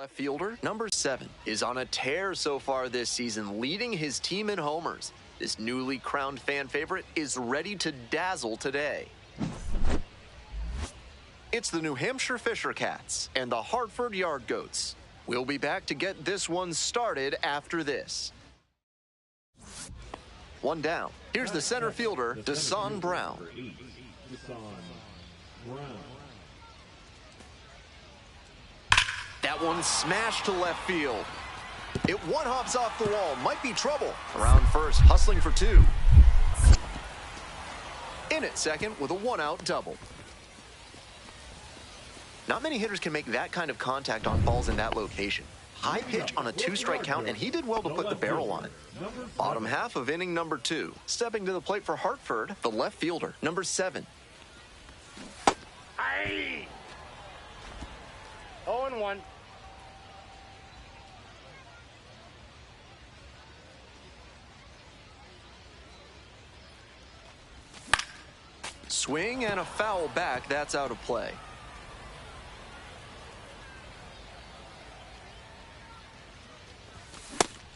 Left fielder, number 7, is on a tear so far this season, leading his team in homers. This newly crowned fan favorite is ready to dazzle today. It's the New Hampshire Fisher Cats and the Hartford Yard Goats. We'll be back to get this one started after this. One down. Here's the center fielder, Deson Brown. That one smashed to left field. It one-hops off the wall. Might be trouble. Around first, hustling for 2. In at second with a 1-out double. Not many hitters can make that kind of contact on balls in that location. High pitch on a 2-strike count, and he did well to put the barrel on it. Bottom half of inning number 2. Stepping to the plate for Hartford, the left fielder, number 7. 0-1. Swing and a foul back. That's out of play.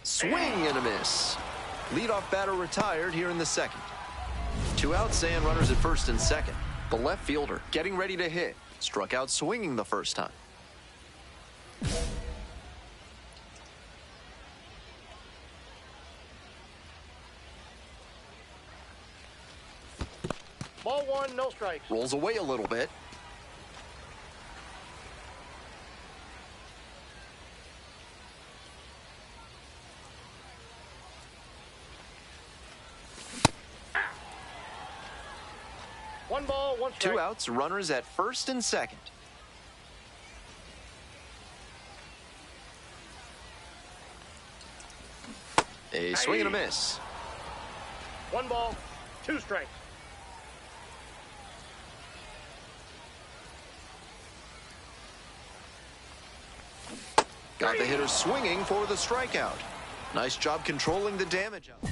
Swing and a miss. Leadoff batter retired here in the second. 2 outs and runners at first and second. The left fielder getting ready to hit. Struck out swinging the first time. Ball 1, no strikes. Rolls away a little bit. One ball, 1 strike. 2 outs, runners at first and second. A swing and a miss. 1 ball, 2 strikes. Got the hitter swinging for the strikeout. Nice job controlling the damage out.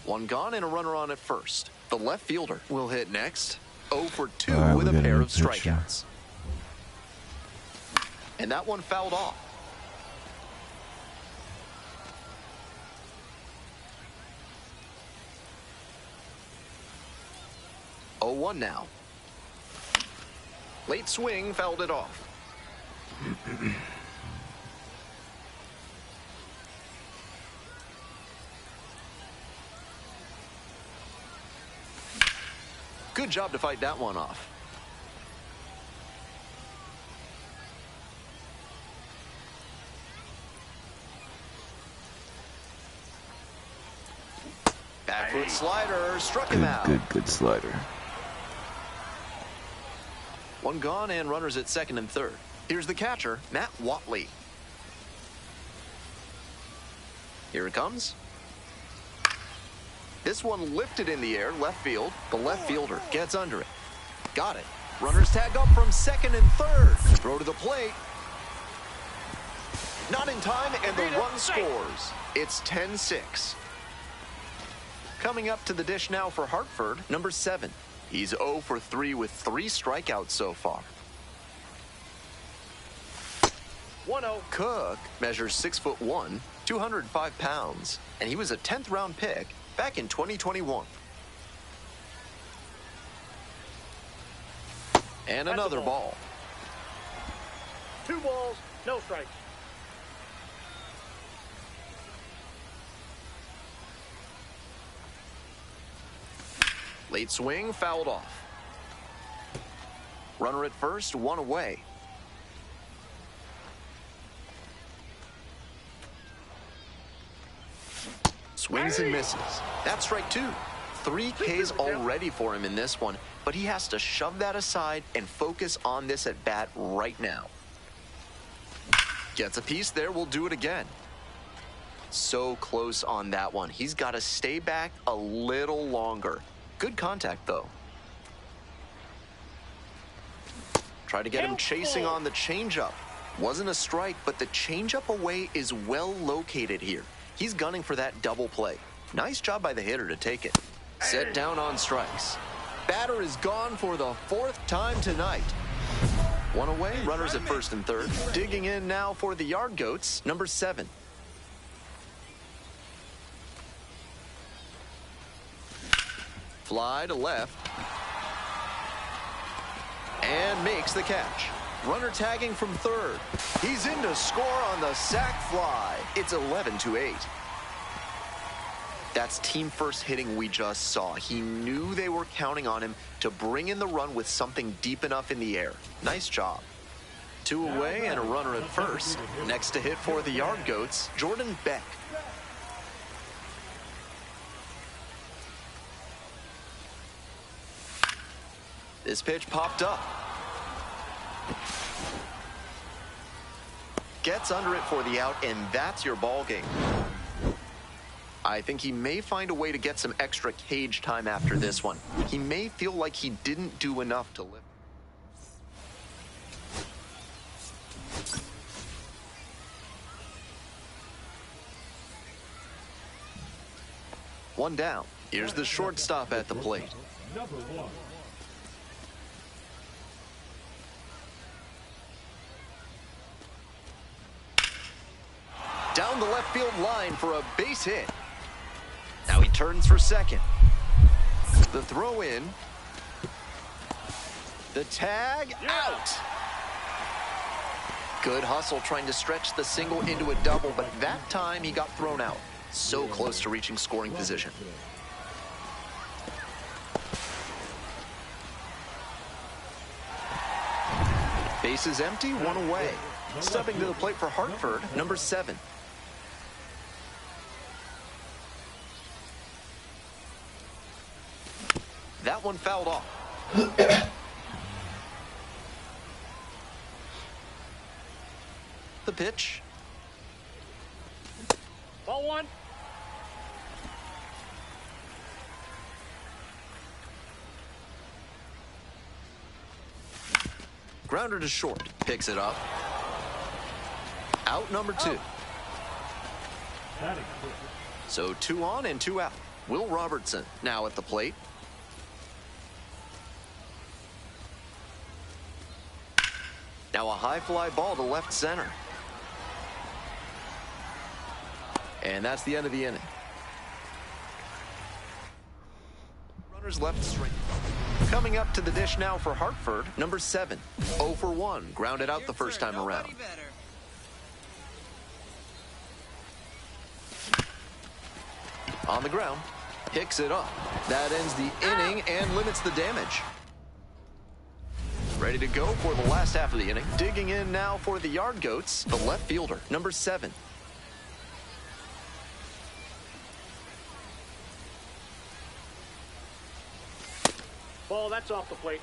1 gone and a runner on at first. The left fielder will hit next. 0 for 2 with a pair of strikeouts. And that one fouled off. Oh, 1 now. Late swing fouled it off. Good job to fight that one off. Back foot slider, struck him out. Good slider. 1 gone and runners at second and third. Here's the catcher, Matt Watley. Here it comes. This one lifted in the air, left field. The left fielder gets under it. Got it. Runners tag up from second and third. Throw to the plate. Not in time, and the run scores. It's 10-6. Coming up to the dish now for Hartford, number 7. He's 0 for 3 with 3 strikeouts so far. 1-0. Cook measures 6'1", 205 pounds, and he was a 10th round pick back in 2021. And another ball. 2 balls, no strikes. Late swing, fouled off. Runner at first, 1 away. Swings and misses. That's strike 2. 3 Ks already for him in this one, but he has to shove that aside and focus on this at bat right now. Gets a piece there, we'll do it again. So close on that one. He's got to stay back a little longer. Good contact, though. Try to get him chasing on the changeup. Wasn't a strike, but the changeup away is well located here. He's gunning for that double play. Nice job by the hitter to take it. Set down on strikes. Batter is gone for the 4th time tonight. One away, runners at first and third. Digging in now for the Yard Goats, number 7. Fly to left. And makes the catch. Runner tagging from third. He's in to score on the sac fly. It's 11-8. That's team first hitting we just saw. He knew they were counting on him to bring in the run with something deep enough in the air. Nice job. 2 away and a runner at first. Next to hit for the Yard Goats, Jordan Beck. This pitch popped up. Gets under it for the out, and that's your ball game. I think he may find a way to get some extra cage time after this one. He may feel like he didn't do enough to lift. One down. Here's the shortstop at the plate. Number 1. Down the left field line for a base hit. Now he turns for second. The throw in. The tag out. Good hustle trying to stretch the single into a double, but that time he got thrown out. So close to reaching scoring position. Bases empty, one away. Stepping to the plate for Hartford, number 7. That one fouled off. The pitch. Ball 1. Grounder to short. Picks it up. Out number 2. So 2 on and 2 out. Will Robertson now at the plate. Now a high fly ball to left center. And that's the end of the inning. Runners left straight. Coming up to the dish now for Hartford, number 7. 0 for 1. Grounded out the first time around. On the ground. Picks it up. That ends the inning and limits the damage. Ready to go for the last half of the inning. Digging in now for the Yard Goats, the left fielder, number 7. Ball, that's off the plate.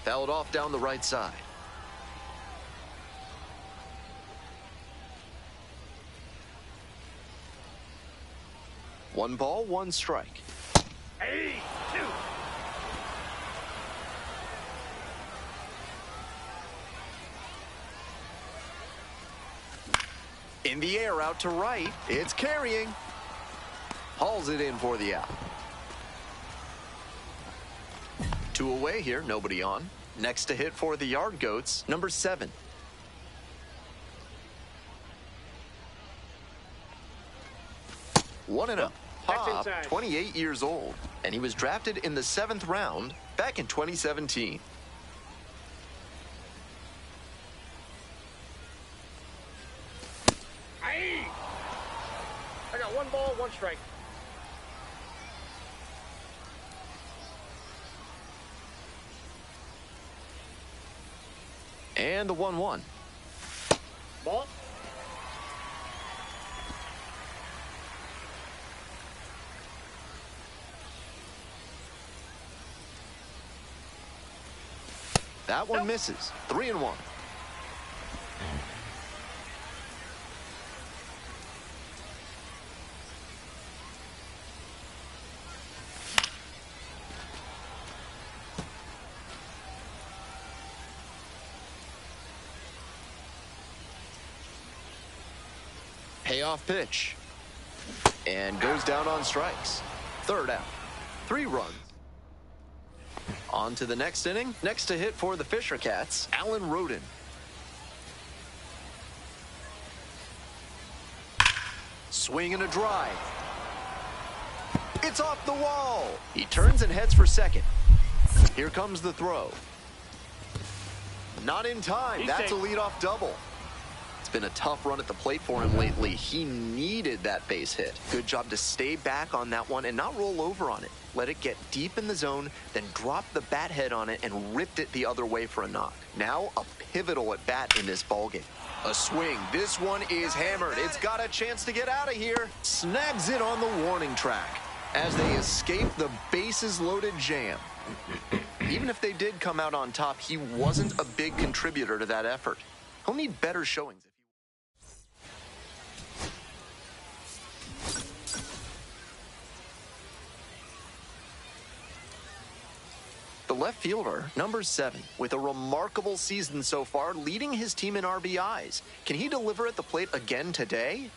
Fouled off down the right side. One ball, one strike. Hey, 2. In the air out to right. It's carrying. Hauls it in for the out. 2 away here, nobody on. Next to hit for the Yard Goats, number 7. One and up. Pop, 28 years old, and he was drafted in the 7th round back in 2017. Hey! I got 1 ball, 1 strike. And the 1-1. Ball. That one misses. 3-1. Payoff pitch. And goes down on strikes. Third out. 3 runs. On to the next inning. Next to hit for the Fisher Cats, Alan Roden. Swing and a drive. It's off the wall. He turns and heads for second. Here comes the throw. Not in time. That's a leadoff double. It's been a tough run at the plate for him lately. He needed that base hit. Good job to stay back on that one and not roll over on it. Let it get deep in the zone, then drop the bat head on it and ripped it the other way for a knock. Now a pivotal at bat in this ballgame. A swing. This one is hammered. It's got a chance to get out of here. Snags it on the warning track as they escape the bases loaded jam. Even if they did come out on top, he wasn't a big contributor to that effort. He'll need better showings. The left fielder, number 7, with a remarkable season so far, leading his team in RBIs. Can he deliver at the plate again today?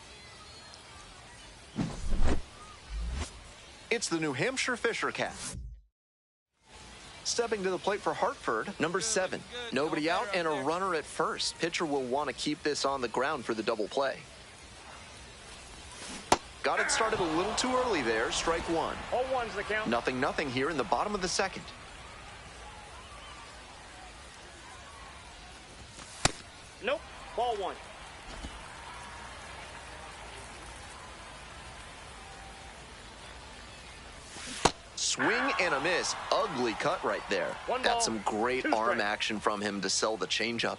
It's the New Hampshire Fisher Cat. Stepping to the plate for Hartford, number 7. Nobody out and a runner at first. Pitcher will want to keep this on the ground for the double play. Got it started a little too early there. Strike 1. 0-1's the count. 0-0 here in the bottom of the second. Nope. Ball 1. Swing and a miss. Ugly cut right there. Got some great arm action from him to sell the changeup.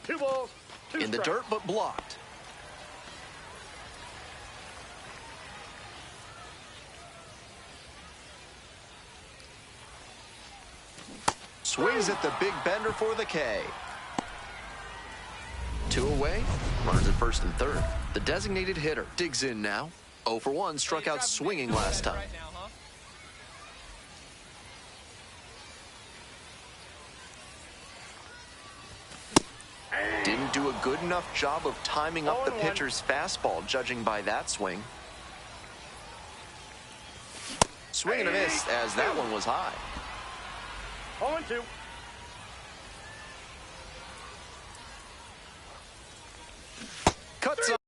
2 balls, 2 in the dirt, but blocked. Swings at the big bender for the K. 2 away. Runners at first and third. The designated hitter digs in now. 0 for 1, struck out swinging last time. Didn't do a good enough job of timing up the pitcher's fastball, judging by that swing. Swing and a miss, as that one was high. 0-2. Cuts up.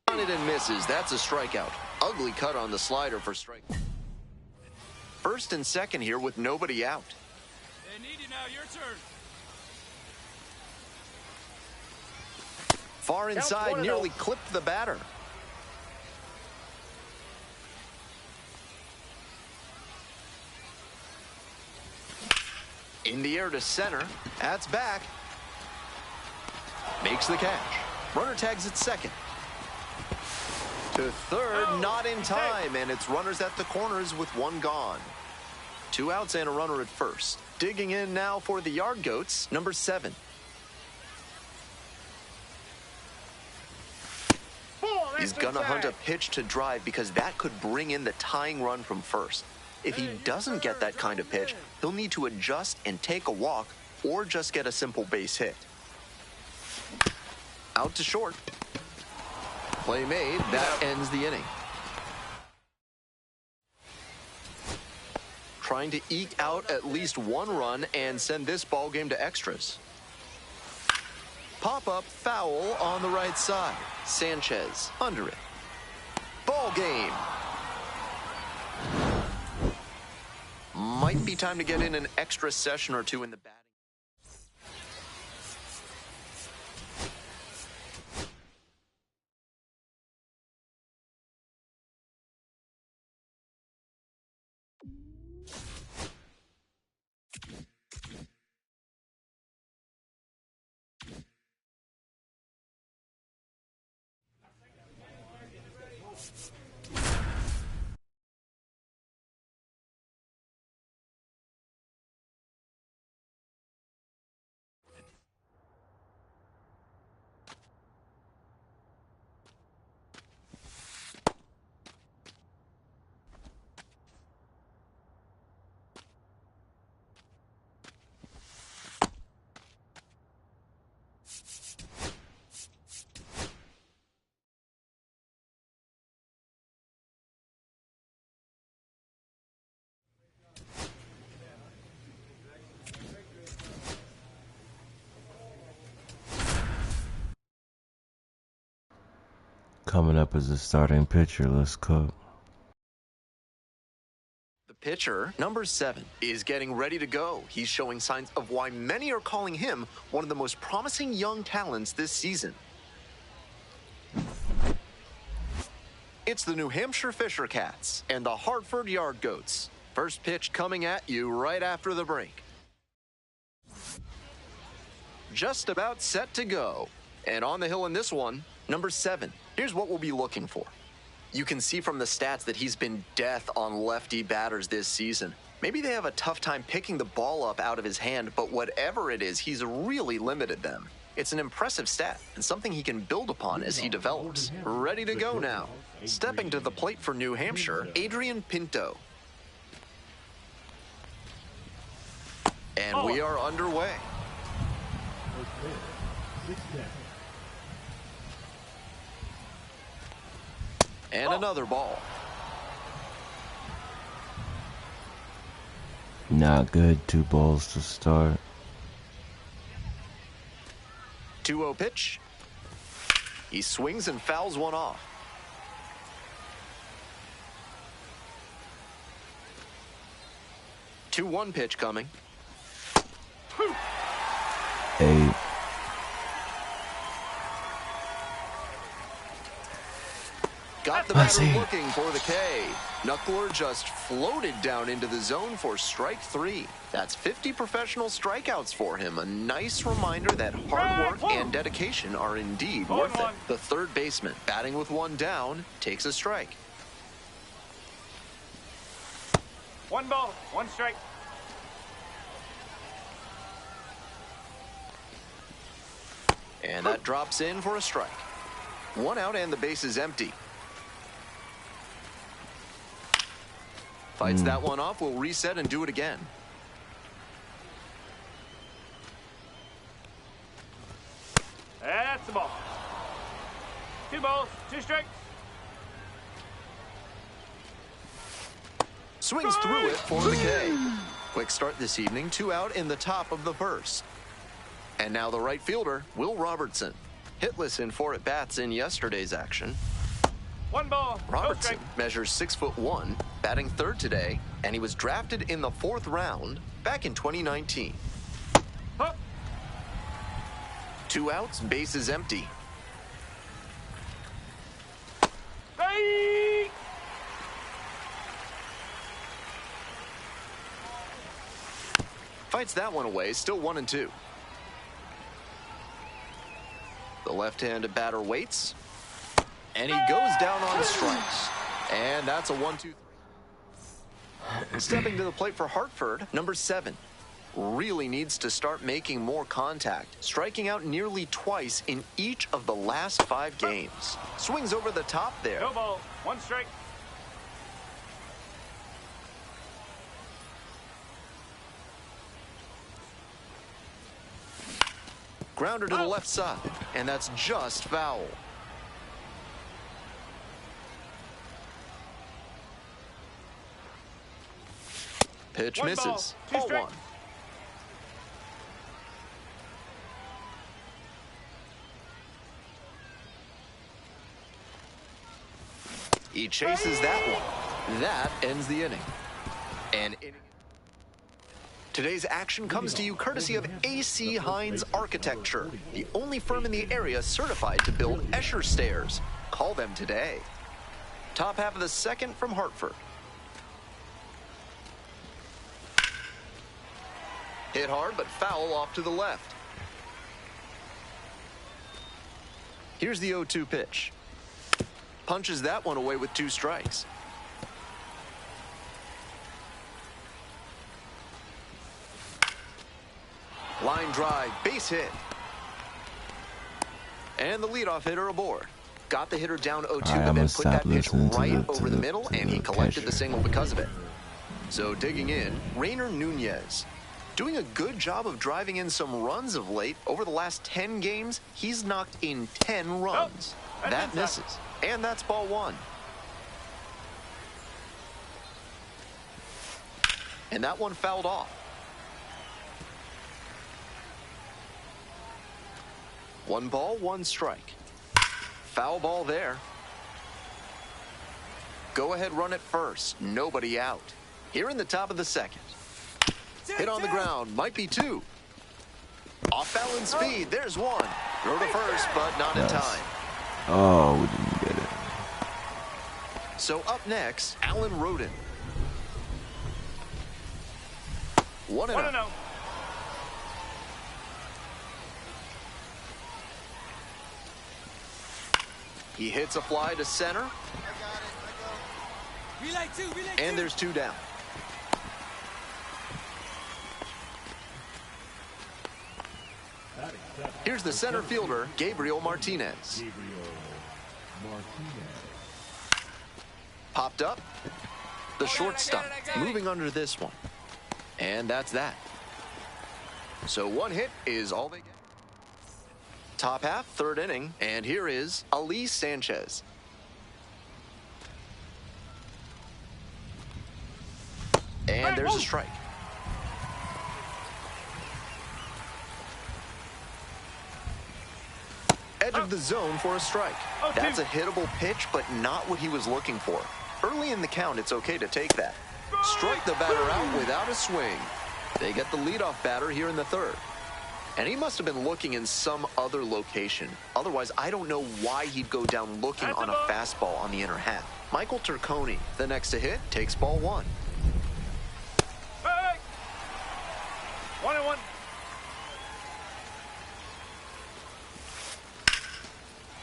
On it and misses. That's a strikeout. Ugly cut on the slider for strike. First and second here with nobody out. They need you now. Your turn. Far inside, nearly clipped the batter. In the air to center. That's back. Makes the catch. Runner tags at second. To third, not in time, and it's runners at the corners with 1 gone. 2 outs and a runner at first. Digging in now for the Yard Goats, number 7. He's gonna hunt a pitch to drive because that could bring in the tying run from first. If he doesn't get that kind of pitch, he'll need to adjust and take a walk or just get a simple base hit. Out to short. Play made. That ends the inning. Trying to eke out at least 1 run and send this ball game to extras. Pop-up foul on the right side. Sanchez under it. Ball game. Might be time to get in an extra session or 2 in the batting. coming up as a starting pitcher. Let's cook. The pitcher, number 7, is getting ready to go. He's showing signs of why many are calling him one of the most promising young talents this season. It's the New Hampshire Fisher Cats and the Hartford Yard Goats. First pitch coming at you right after the break. Just about set to go. And on the hill in this one, number 7. Here's what we'll be looking for. You can see from the stats that he's been death on lefty batters this season. Maybe they have a tough time picking the ball up out of his hand, but whatever it is, he's really limited them. It's an impressive stat and something he can build upon as he develops. Ready to go now. Stepping to the plate for New Hampshire, Adrian Pinto. And we are underway. And another ball. Not good. 2 balls to start. 2-0 pitch. He swings and fouls one off. 2-1 pitch coming. 8. Got the batter looking for the K. Knuckler just floated down into the zone for strike 3. That's 50 professional strikeouts for him. A nice reminder that hard work and dedication are indeed worth it. The third baseman, batting with 1 down, takes a strike. 1 ball, 1 strike. And that drops in for a strike. 1 out and the base is empty. Fights that one off, will reset and do it again. That's the ball. 2 balls, 2 strikes. Swings through it for the K. Quick start this evening, 2 out in the top of the first. And now the right fielder, Will Robertson. Hitless in 4 at-bats in yesterday's action. 1 ball, Robertson measures 6'1", batting 3rd today, and he was drafted in the 4th round back in 2019. Up. 2 outs, base is empty. Hey! Fights that one away, still 1-2. The left-handed batter waits. And he goes down on strikes. And that's a 1-2. Stepping to the plate for Hartford, number 7. Really needs to start making more contact, striking out nearly twice in each of the last 5 games. Swings over the top there. No ball, 1 strike. Grounder to the left side, and that's just foul. Pitch 1 misses. ball, 2 Ball strikes. 1. He chases that one. That ends the inning. Today's action comes to you courtesy of A.C. Hines Architecture, the only firm in the area certified to build Escher stairs. Call them today. Top half of the second from Hartford. Hit hard, but foul off to the left. Here's the 0-2 pitch. Punches that one away with 2 strikes. Line drive, base hit. And the leadoff hitter aboard. Got the hitter down 0-2, and then put that pitch right over the middle, and he collected the single because of it. So digging in, Rainer Nunez. Doing a good job of driving in some runs of late. Over the last 10 games, he's knocked in 10 runs. That misses. And that's ball 1. And that one fouled off. 1 ball, 1 strike. Foul ball there. Go-ahead run at first. Nobody out. Here in the top of the second. Hit on the ground. Might be two. Off-balance speed. There's one. Throw to first, but not in time. Oh, we didn't get it. So up next, Alan Roden. 1-0. He hits a fly to center. And there's two down. Here's the center fielder, Gabriel Martinez. Popped up. The shortstop moving under this one. And that's that. So one hit is all they get. Top half, third inning, and here is Ali Sanchez. And there's a strike. Edge of the zone for a strike. That's a hittable pitch, but not what he was looking for. Early in the count, it's okay to take that. Strike the batter out without a swing. They get the leadoff batter here in the third. And he must have been looking in some other location. Otherwise, I don't know why he'd go down looking on a fastball on the inner half. Michael Turconi, the next to hit, takes ball one. Hey! 1-1.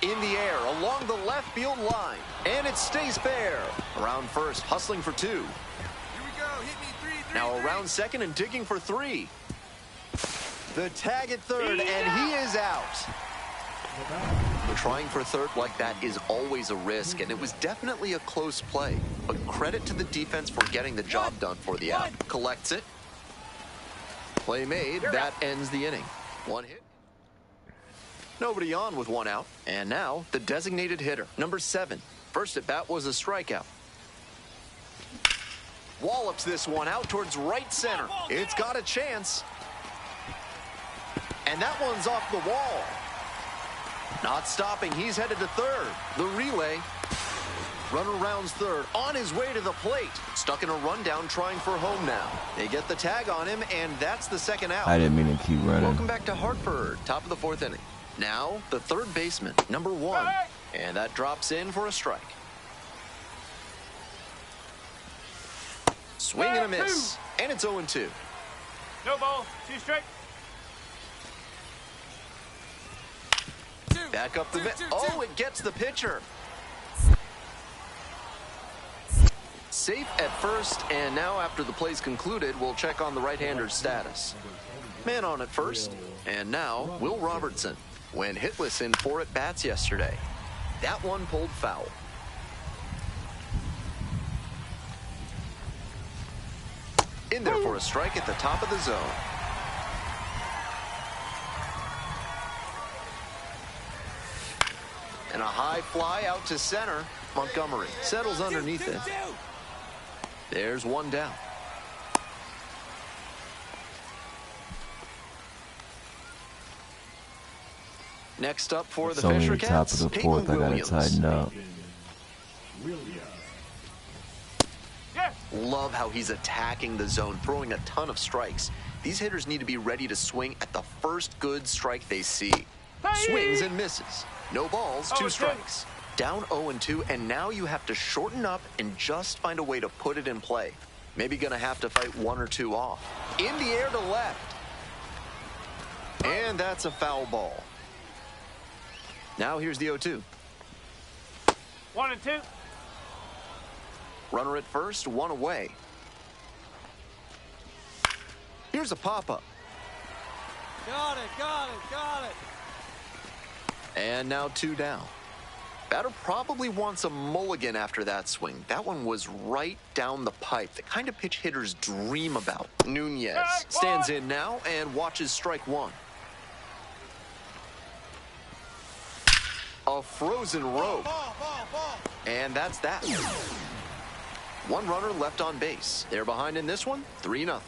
In the air, along the left field line. And it stays fair. Around first, hustling for two. Here we go. Hit me three. Now around second and digging for three. The tag at third, and he is out. Trying for third like that is always a risk, and it was definitely a close play. But credit to the defense for getting the job done for the out. Collects it. Play made. That ends the inning. One hit. Nobody on with one out. And now, the designated hitter, number 7. First at bat was a strikeout. Wallops this one out towards right center. It's got a chance. And that one's off the wall. Not stopping. He's headed to third. The relay. Runner rounds third. On his way to the plate. Stuck in a rundown trying for home now. They get the tag on him, and that's the second out. I didn't mean to keep running. Welcome back to Hartford. Top of the fourth inning. Now, the third baseman, number 1. And that drops in for a strike. Swing and a miss. And it's 0-2. No ball. 2 strike. Back up the mitt. Oh, it gets the pitcher. Safe at first, and now after the play's concluded, we'll check on the right-hander's status. Man on at first, and now Will Robertson. Went hitless in 4 at-bats yesterday. That one pulled foul. In there for a strike at the top of the zone. And a high fly out to center. Montgomery settles underneath it. There's one down. Next up for the Fisher Cats, top of the fourth, I gotta tighten up. Love how he's attacking the zone, throwing a ton of strikes. These hitters need to be ready to swing at the first good strike they see. Swings and misses. No balls, 2 strikes. Down 0-2, and now you have to shorten up and just find a way to put it in play. Maybe gonna have to fight 1 or 2 off. In the air to left. And that's a foul ball. Now here's the 0-2. 1-2. Runner at first, 1 away. Here's a pop-up. Got it, got it, got it. And now 2 down. Batter probably wants a mulligan after that swing. That one was right down the pipe, the kind of pitch hitters dream about. Nunez stands in now and watches strike 1. A frozen rope. And that's that. 1 runner left on base. They're behind in this one, 3-0.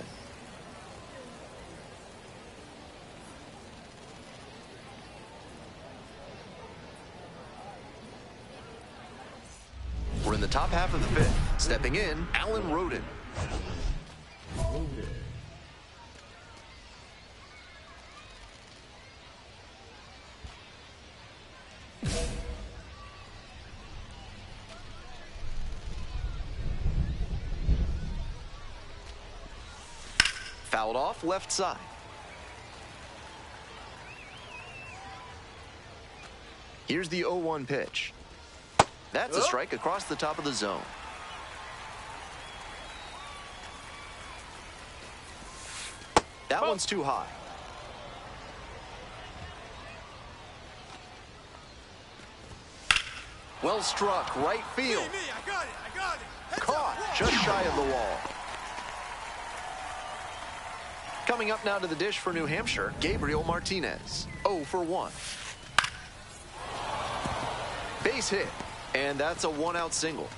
We're in the top half of the fifth. Stepping in, Alan Roden. Fouled off left side. Here's the 0-1 pitch. That's a strike across the top of the zone. That one's too high. Well struck, right field. I got it. Caught just shy of the wall. Coming up now to the dish for New Hampshire, Gabriel Martinez. 0 for 1. Base hit, and that's a one-out single.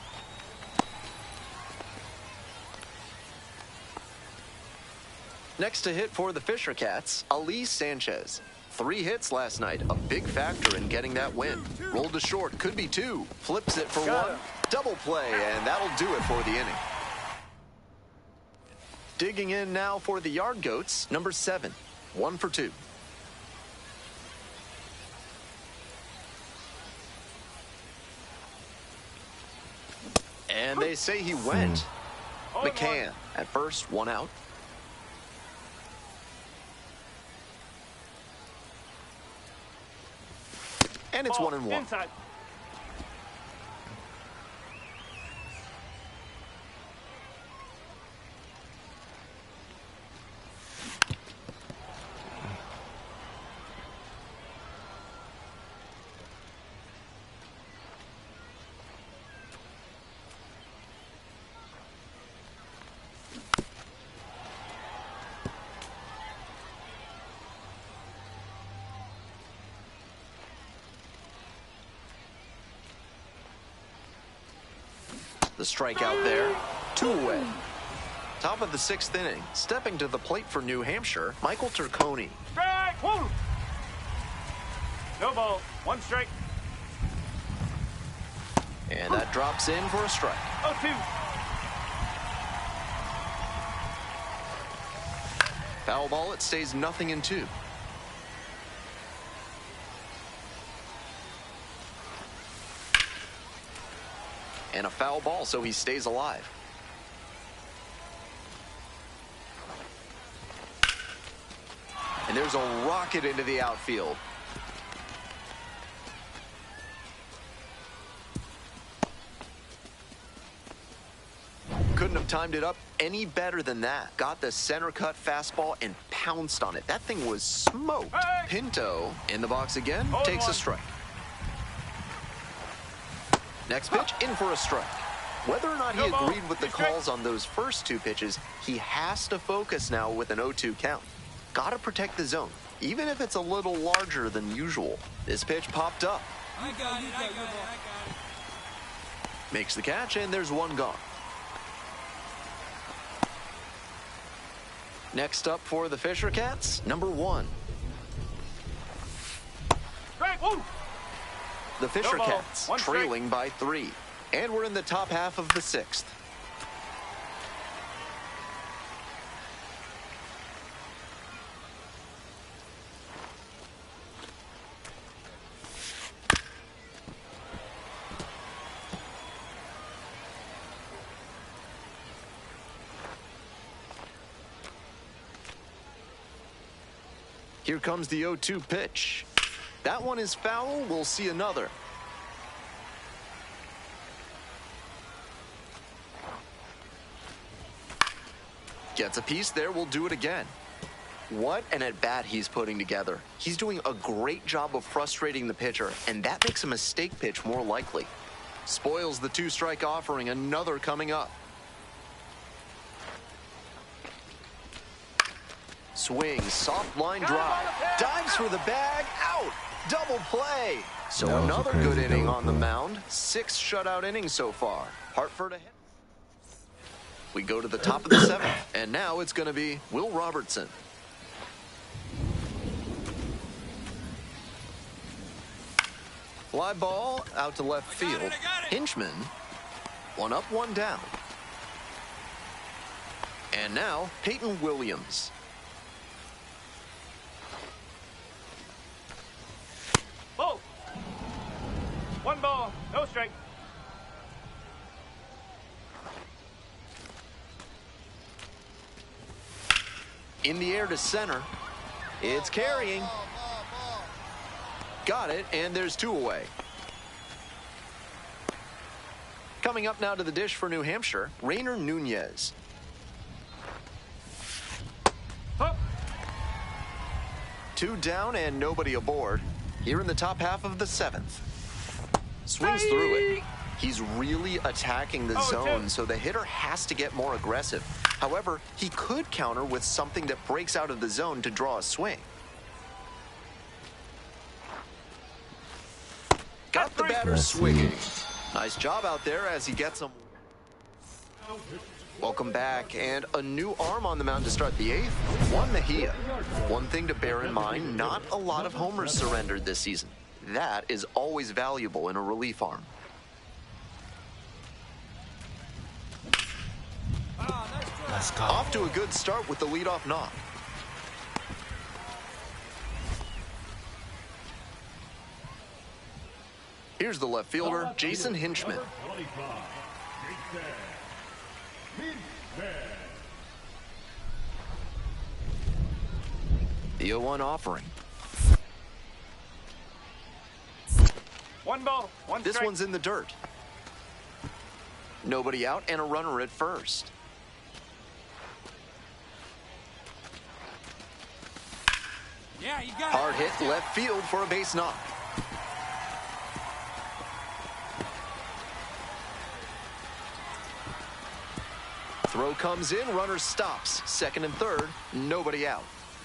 Next to hit for the Fisher Cats, Ali Sanchez. 3 hits last night, a big factor in getting that win. Rolled to short, could be 2. Flips it for 1. Double play, and that'll do it for the inning. Digging in now for the Yard Goats, number 7. 1 for 2. And they say he went. McCann at first, 1 out. And it's 1-1. Inside. The strikeout there, 2 away. Top of the 6th inning, stepping to the plate for New Hampshire, Michael Turconi. Strike. Woo. No ball. 1 strike. And that drops in for a strike. 0-2. Foul ball, it stays 0-2. And a foul ball, so he stays alive. And there's a rocket into the outfield. Couldn't have timed it up any better than that. Got the center cut fastball and pounced on it. That thing was smoked. Hey! Pinto in the box again, takes a strike. Next pitch, in for a strike. Whether or not he agreed with the calls on those first 2 pitches, he has to focus now with an 0-2 count. Got to protect the zone, even if it's a little larger than usual. This pitch popped up. I got it. Makes the catch, and there's 1 gone. Next up for the Fisher Cats, number 1. Strike. Woo. The Fisher No ball. Cats 1 strike. trailing by 3. And we're in the top half of the 6th. Here comes the 0-2 pitch. That one is foul. We'll see another. Gets a piece there. We'll do it again. What an at-bat he's putting together. He's doing a great job of frustrating the pitcher, and that makes a mistake pitch more likely. Spoils the 2-strike offering. Another coming up. Swing, soft line drive, dives for the bag, out, double play. So another good inning on the mound. 6 shutout innings so far. Hartford ahead. We go to the top of the 7th, and now it's going to be Will Robertson. Fly ball out to left field. Hinchman One up, one down. And now, Peyton Williams. Ball. One ball, no strike. In the air to center. It's carrying. Got it, and there's two away. Coming up now to the dish for New Hampshire, Rainer Nunez. Up. Two down and nobody aboard. Here in the top half of the seventh. Swings through it. He's really attacking the zone, so the hitter has to get more aggressive. However, he could counter with something that breaks out of the zone to draw a swing. Got the batter swinging. Nice job out there as he gets him. Welcome back, and a new arm on the mound to start the eighth, Juan Mejia. One thing to bear in mind, not a lot of homers surrendered this season. That is always valuable in a relief arm. Let's go. Off to a good start with the leadoff knock. Here's the left fielder, Jason Hinchman. The 0-1 offering. One ball, one This strike. one's in the dirt. Nobody out and a runner at first. Yeah, you got Hard hit left field for a base knock. Throw comes in, runner stops. Second and third, nobody out.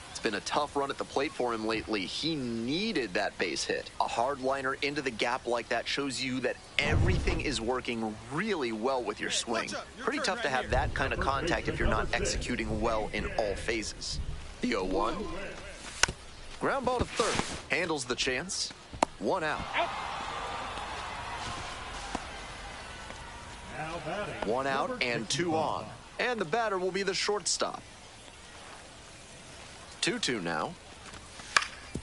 It's been a tough run at the plate for him lately. He needed that base hit. A hard liner into the gap like that shows you that everything is working really well with your swing. Pretty tough to have that kind of contact if you're not executing well in all phases. The 0-1. Ground ball to third. Handles the chance. One out. One out and two on. And the batter will be the shortstop. 2-2 now.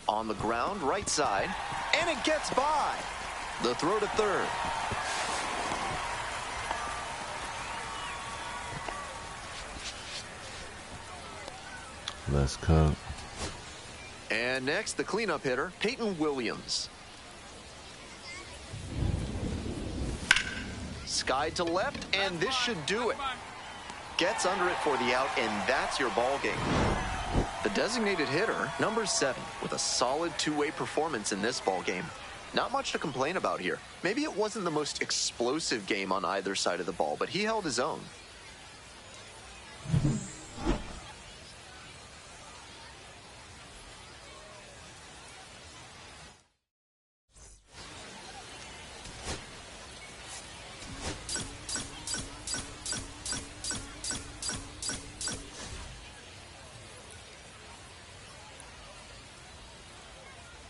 On the ground, right side. And it gets by. The throw to third. Let's go. And next, the cleanup hitter, Peyton Williams. Skied to left, and this should do it. Gets under it for the out, and that's your ball game. The designated hitter, number 7, with a solid two-way performance in this ball game. Not much to complain about here. Maybe it wasn't the most explosive game on either side of the ball, but he held his own.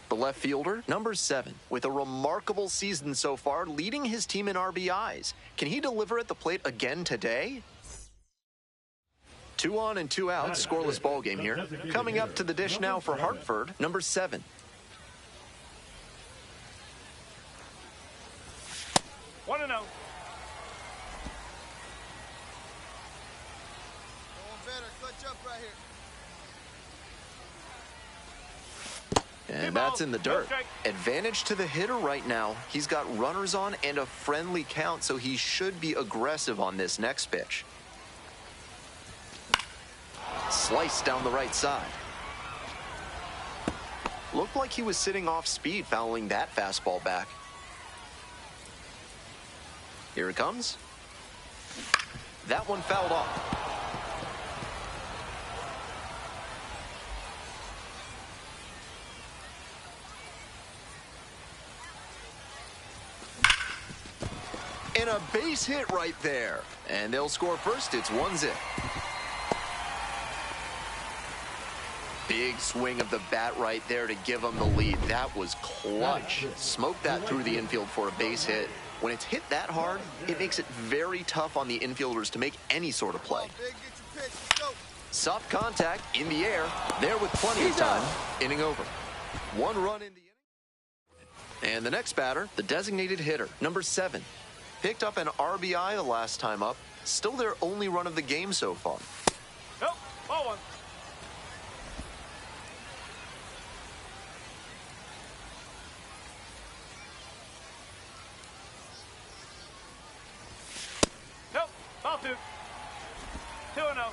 The left fielder, number 7, with a remarkable season so far, leading his team in RBIs. Can he deliver at the plate again today? 2 on and 2 out, scoreless ball game here. Coming up to the dish now for Hartford, number 7. One and 0. And that's in the dirt. Advantage to the hitter right now. He's got runners on and a friendly count, so he should be aggressive on this next pitch. Sliced down the right side. Looked like he was sitting off speed, fouling that fastball back. Here it comes. That one fouled off. And a base hit right there. And they'll score first. It's 1-0. Big swing of the bat right there to give them the lead. That was clutch. Smoked that through the infield for a base hit. When it's hit that hard, it makes it very tough on the infielders to make any sort of play. Soft contact in the air, there with plenty of time, inning over. 1 run in the inning. And the next batter, the designated hitter, number 7. Picked up an RBI the last time up, still their only run of the game so far. Nope, ball 1. Nope, ball 2. 2-0.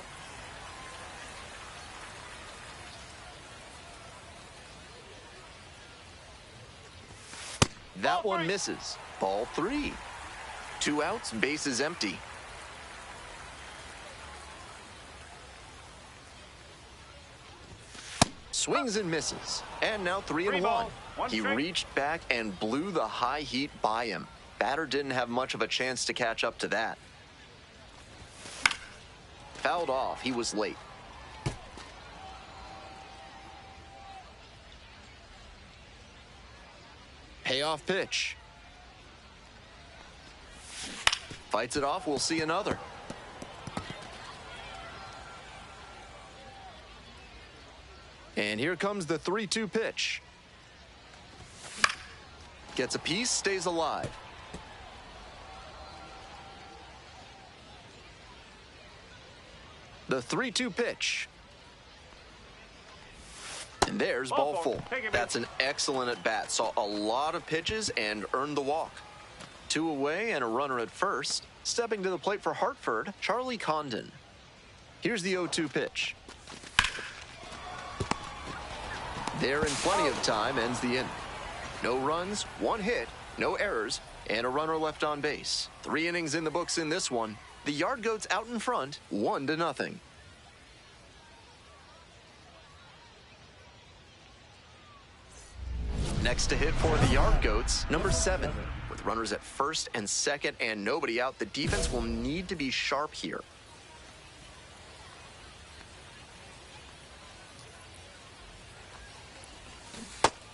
That one misses. Ball 3. 2 outs, bases empty. Swings and misses. And now 3-1. He reached back and blew the high heat by him. Batter didn't have much of a chance to catch up to that. Fouled off. He was late. Payoff pitch. Fights it off. We'll see another. And here comes the 3-2 pitch. Gets a piece, stays alive. The 3-2 pitch. And there's ball 4. That's an excellent at-bat. Saw a lot of pitches and earned the walk. 2 away and a runner at first. Stepping to the plate for Hartford, Charlie Condon. Here's the 0-2 pitch. There in plenty of time, ends the inning. No runs, 1 hit, no errors, and a runner left on base. 3 innings in the books in this one. The Yard Goats out in front, 1-0. Next to hit for the Yard Goats, number 7. With runners at first and second and nobody out, the defense will need to be sharp here.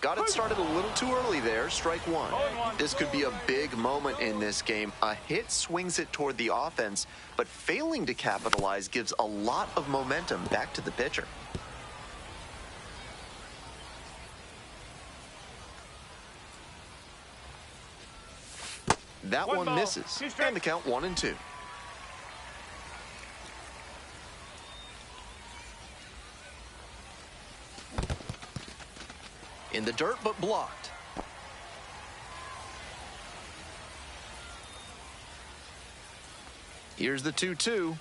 Got it started a little too early there, strike 1. This could be a big moment in this game. A hit swings it toward the offense, but failing to capitalize gives a lot of momentum back to the pitcher. That one misses, and the count 1-2. In the dirt, but blocked. Here's the 2-2.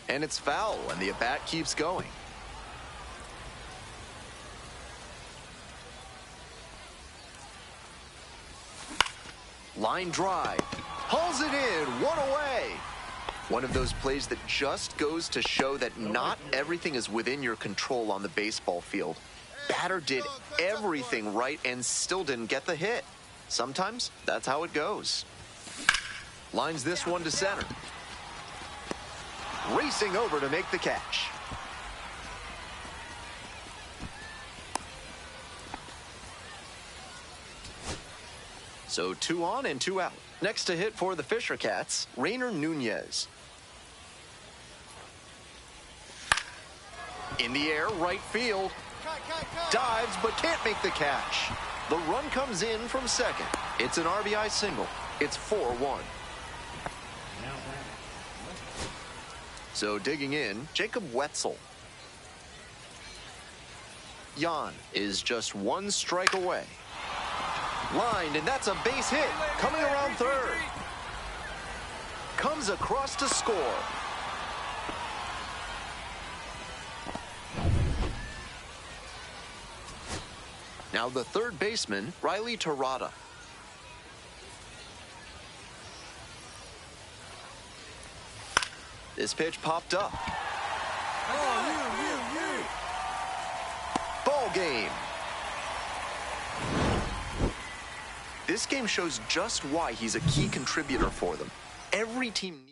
And it's foul, and the at-bat keeps going. Line drive. Hauls it in. 1 away. One of those plays that just goes to show that not everything is within your control on the baseball field. Batter did everything right and still didn't get the hit. Sometimes that's how it goes. Lines this one to center. Racing over to make the catch. So 2 on and 2 out. Next to hit for the Fisher Cats, Rainer Nunez. In the air, right field. Dives, but can't make the catch. The run comes in from second. It's an RBI single. It's 4-1. So digging in, Jacob Wetzel. Jan is just 1 strike away. Lined, and that's a base hit. Coming around third. Comes across to score. Now the third baseman, Riley Terada. This pitch popped up. Ball game. This game shows just why he's a key contributor for them. Every team needs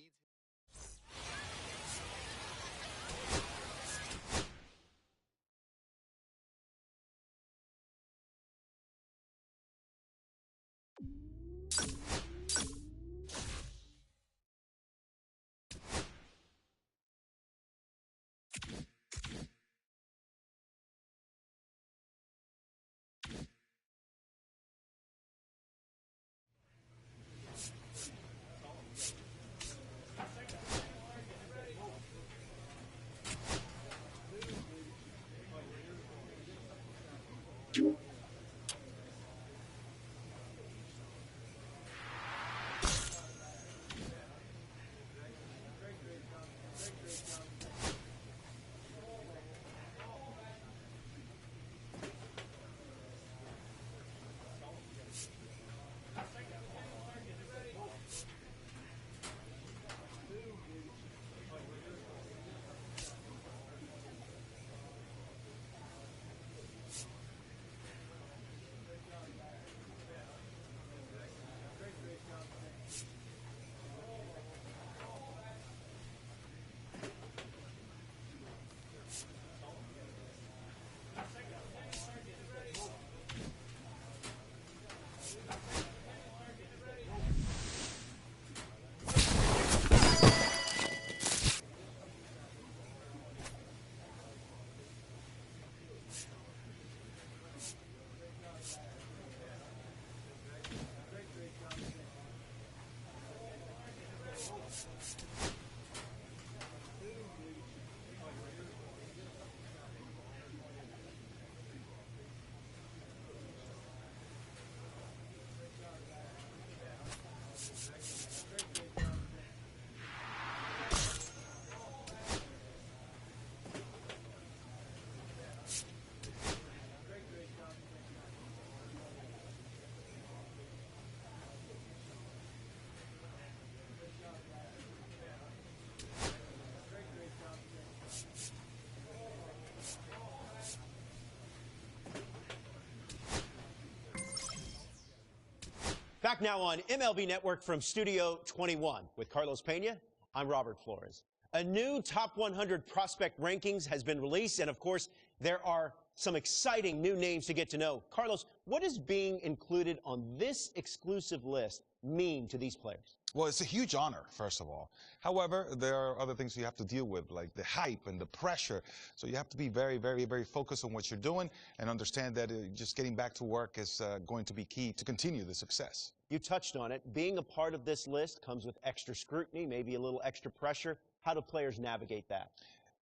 Back now on MLB Network from Studio 21 with Carlos Pena. I'm Robert Flores. A new Top 100 prospect rankings has been released, and of course, there are some exciting new names to get to know. Carlos, what does being included on this exclusive list mean to these players? Well, it's a huge honor, first of all. However, there are other things you have to deal with, like the hype and the pressure. So you have to be very, very, very focused on what you're doing and understand that just getting back to work is going to be key to continue the success. You touched on it. Being a part of this list comes with extra scrutiny, maybe a little extra pressure. How do players navigate that?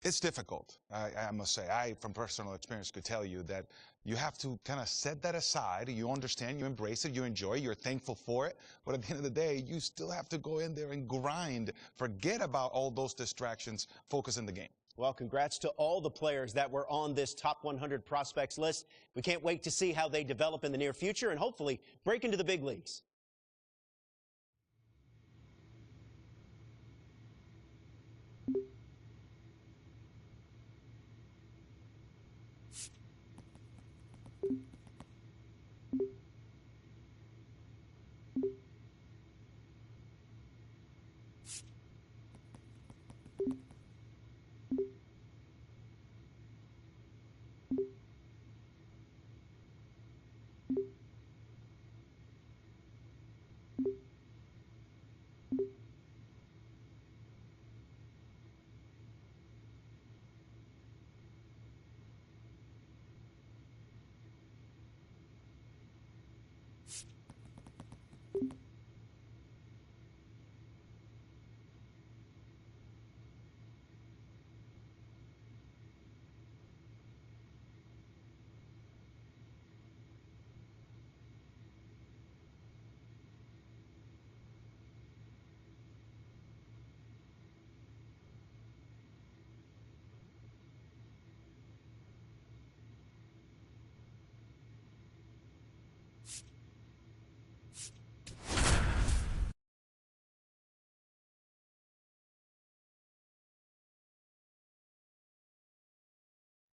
It's difficult, I must say. I, from personal experience, could tell you that you have to kind of set that aside. You understand, you embrace it, you enjoy it, you're thankful for it. But at the end of the day, you still have to go in there and grind. Forget about all those distractions. Focus in the game. Well, congrats to all the players that were on this Top 100 prospects list. We can't wait to see how they develop in the near future and hopefully break into the big leagues.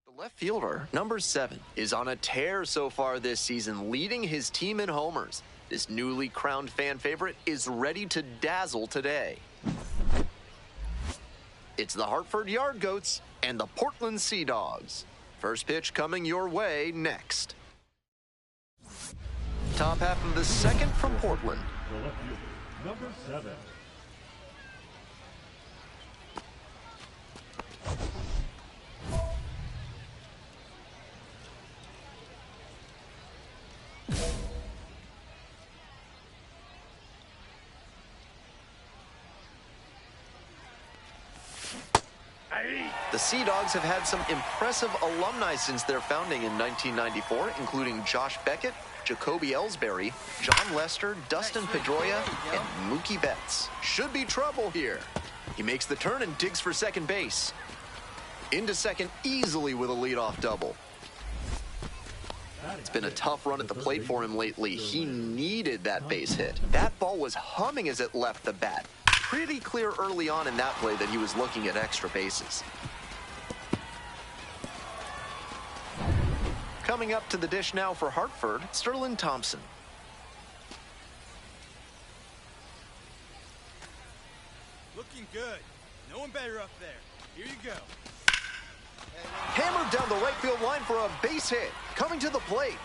The left fielder, number 7, is on a tear so far this season, leading his team in homers. This newly crowned fan favorite is ready to dazzle today. It's the Hartford Yard Goats and the Portland Sea Dogs. First pitch coming your way next. Top half of the second from Portland. The left fielder, number 7. The Sea Dogs have had some impressive alumni since their founding in 1994, including Josh Beckett, Jacoby Ellsbury, John Lester, Dustin Pedroia, and Mookie Betts. Should be trouble here. He makes the turn and digs for second base. Into second easily with a leadoff double. It's been a tough run at the plate for him lately. He needed that base hit. That ball was humming as it left the bat. Pretty clear early on in that play that he was looking at extra bases. Coming up to the dish now for Hartford, Sterling Thompson. Looking good. No one better up there. Here you go. Hammered down the right field line for a base hit. Coming to the plate.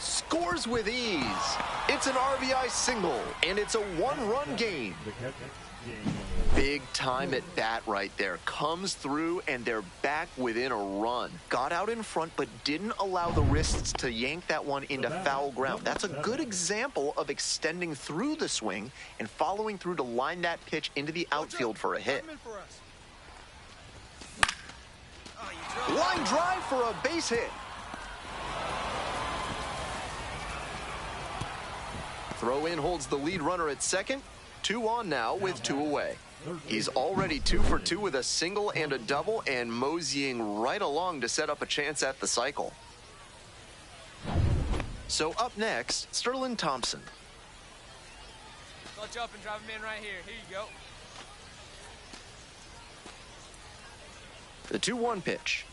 Scores with ease. It's an RBI single, and it's a one-run game. Big time at bat right there. Comes through, and they're back within a run. Got out in front, but didn't allow the wrists to yank that one into foul ground. That's a good example of extending through the swing and following through to line that pitch into the outfield for a hit. Line drive for a base hit. Throw in holds the lead runner at second. 2 on now with 2 away. He's already 2 for 2 with a single and a double, and moseying right along to set up a chance at the cycle. So up next, Sterling Thompson. Clutch up and drive him in right here. Here you go. The 2-1 pitch.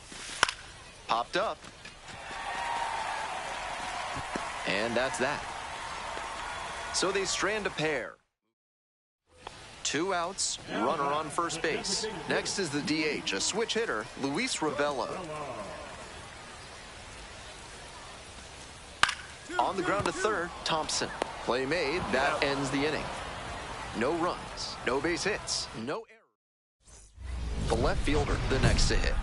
Popped up. And that's that. So they strand a pair. 2 outs, runner on first base. Next is the DH, a switch hitter, Luis Ravelo. On the ground to third, Thompson. Play made, that ends the inning. No runs, no base hits, no errors. The left fielder, the next to hit.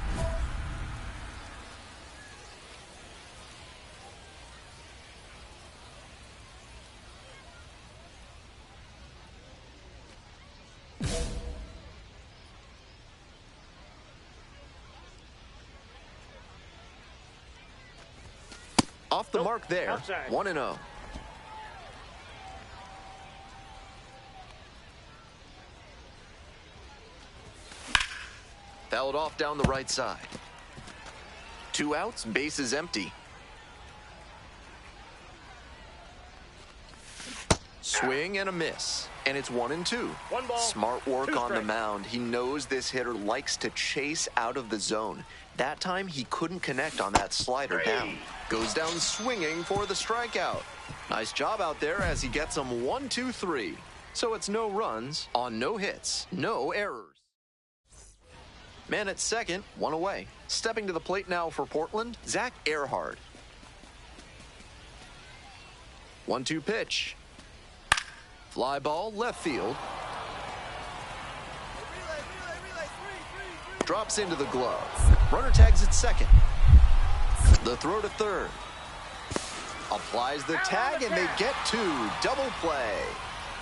Off the mark there, 1-0. Fouled off down the right side. 2 outs, base is empty. Swing and a miss, and it's 1-2. Smart work on the mound. He knows this hitter likes to chase out of the zone. That time, he couldn't connect on that slider down. Goes down swinging for the strikeout. Nice job out there as he gets him 1-2-3. So it's no runs on no hits, no errors. Man at second, 1 away. Stepping to the plate now for Portland, Zach Earhart. 1-2 pitch. Fly ball, left field. Drops into the glove. Runner tags at second. The throw to third. Applies the tag, and they get 2. Double play.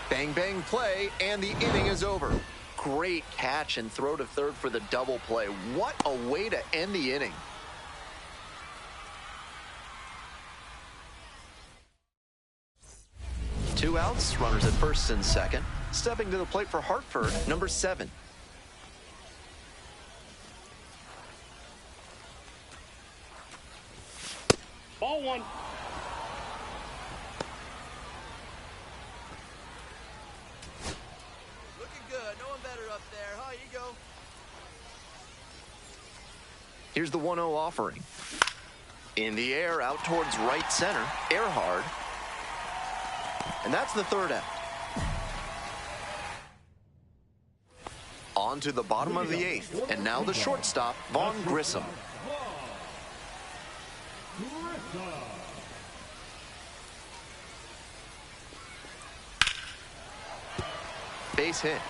Bang, bang play, and the inning is over. Great catch and throw to third for the double play. What a way to end the inning. Two outs, runners at first and second. Stepping to the plate for Hartford, number 7. Ball 1. Looking good. No one better up there. Huh, you go. Here's the 1-0 offering. In the air, out towards right center, Earhart. And that's the third out. On to the bottom of the 8th, and now the shortstop, Vaughn Grissom. Base hit.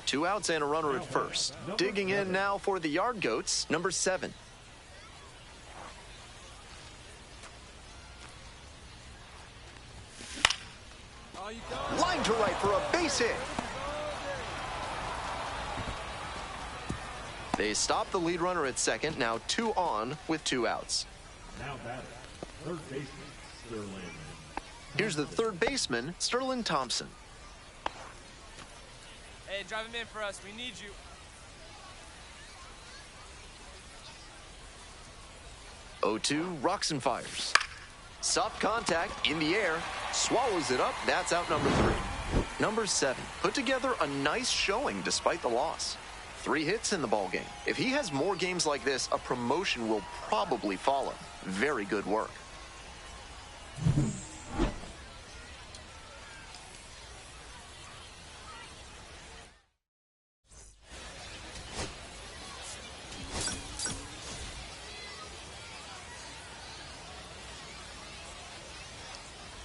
Two outs and a runner at first. Digging in now for the Yard Goats, number 7. Line to right for a base hit. They stop the lead runner at second, now 2 on with 2 outs. Now batting, third baseman, Sterling. Here's the third baseman, Sterling Thompson. Hey, drive him in for us. We need you. 0-2, rocks and fires. Soft contact in the air, swallows it up. That's out number 3. Number 7 put together a nice showing despite the loss. 3 hits in the ballgame. If he has more games like this, a promotion will probably follow. Very good work.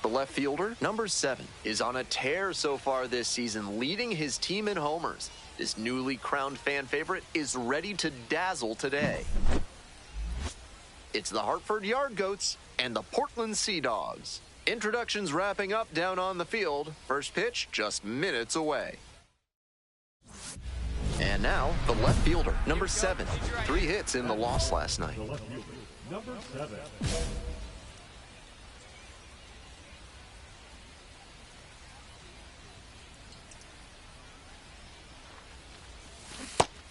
The left fielder, number 7, is on a tear so far this season, leading his team in homers. This newly crowned fan favorite is ready to dazzle today. It's the Hartford Yard Goats and the Portland Sea Dogs. Introductions wrapping up down on the field. First pitch just minutes away. And now, the left fielder, number 7. 3 hits in the loss last night. The left fielder, number 7.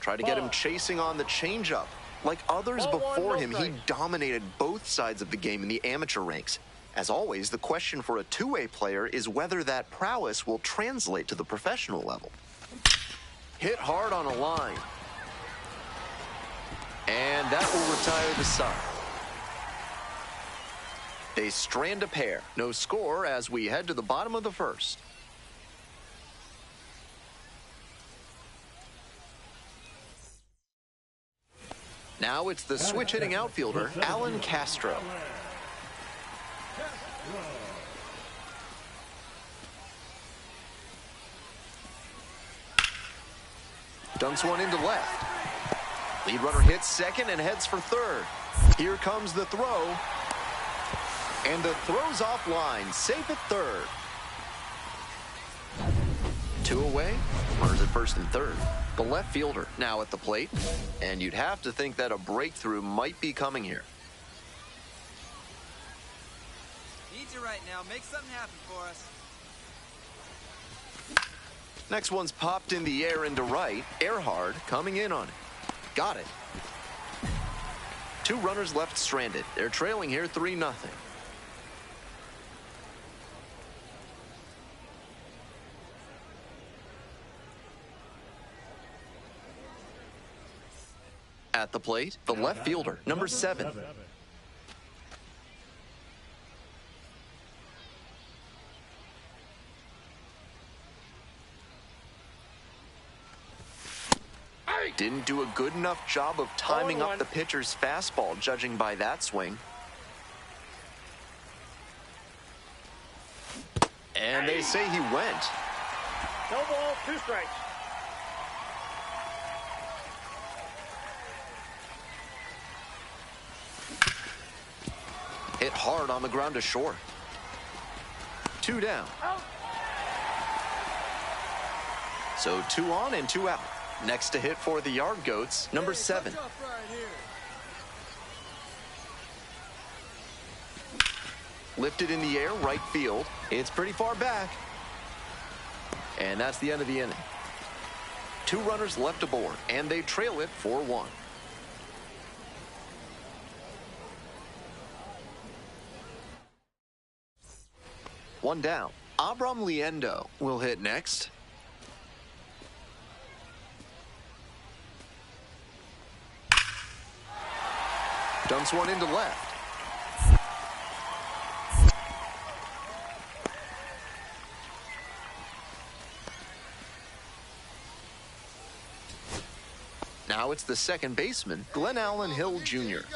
Try to get him chasing on the changeup. Like others before him, he dominated both sides of the game in the amateur ranks. As always, the question for a two-way player is whether that prowess will translate to the professional level. Hit hard on a line. And that will retire the side. They strand a pair. No score as we head to the bottom of the first. Now it's the switch-hitting outfielder, Alan Castro. Dunks one into left. Lead runner hits second and heads for third. Here comes the throw. And the throw's offline, safe at third. 2 away, runners at first and third. The left fielder now at the plate, and you'd have to think that a breakthrough might be coming here. Need you right now. Make something happen for us. Next one's popped in the air into right. Earhard coming in on it. Got it. 2 runners left stranded. They're trailing here 3-0. At the plate, the left fielder, number 7. Didn't do a good enough job of timing up the pitcher's fastball, judging by that swing. And they say he went. No ball, 2 strikes. Hit hard on the ground to short. 2 down. So 2 on and 2 out. Next to hit for the Yard Goats, number 7. Lifted in the air, right field. It's pretty far back. And that's the end of the inning. 2 runners left aboard, and they trail it 4-1. One down. Abram Liendo will hit next. Dumps one into left. Now it's the second baseman, Glenn Allen Hill Jr.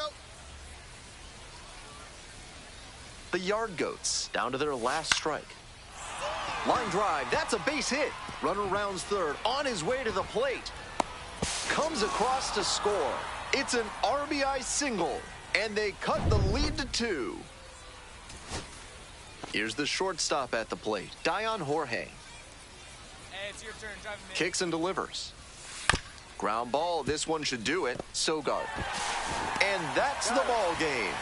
The Yard Goats down to their last strike. Line drive, that's a base hit. Runner rounds third, on his way to the plate. Comes across to score. It's an RBI single, and they cut the lead to 2. Here's the shortstop at the plate, Dion Jorge. Hey, it's your turn. Drive him in. Kicks and delivers. Ground ball, this one should do it. Sogard. And that's the ball game.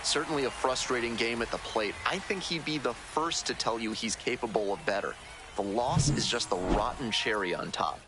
Certainly a frustrating game at the plate. I think he'd be the first to tell you he's capable of better. The loss is just the rotten cherry on top.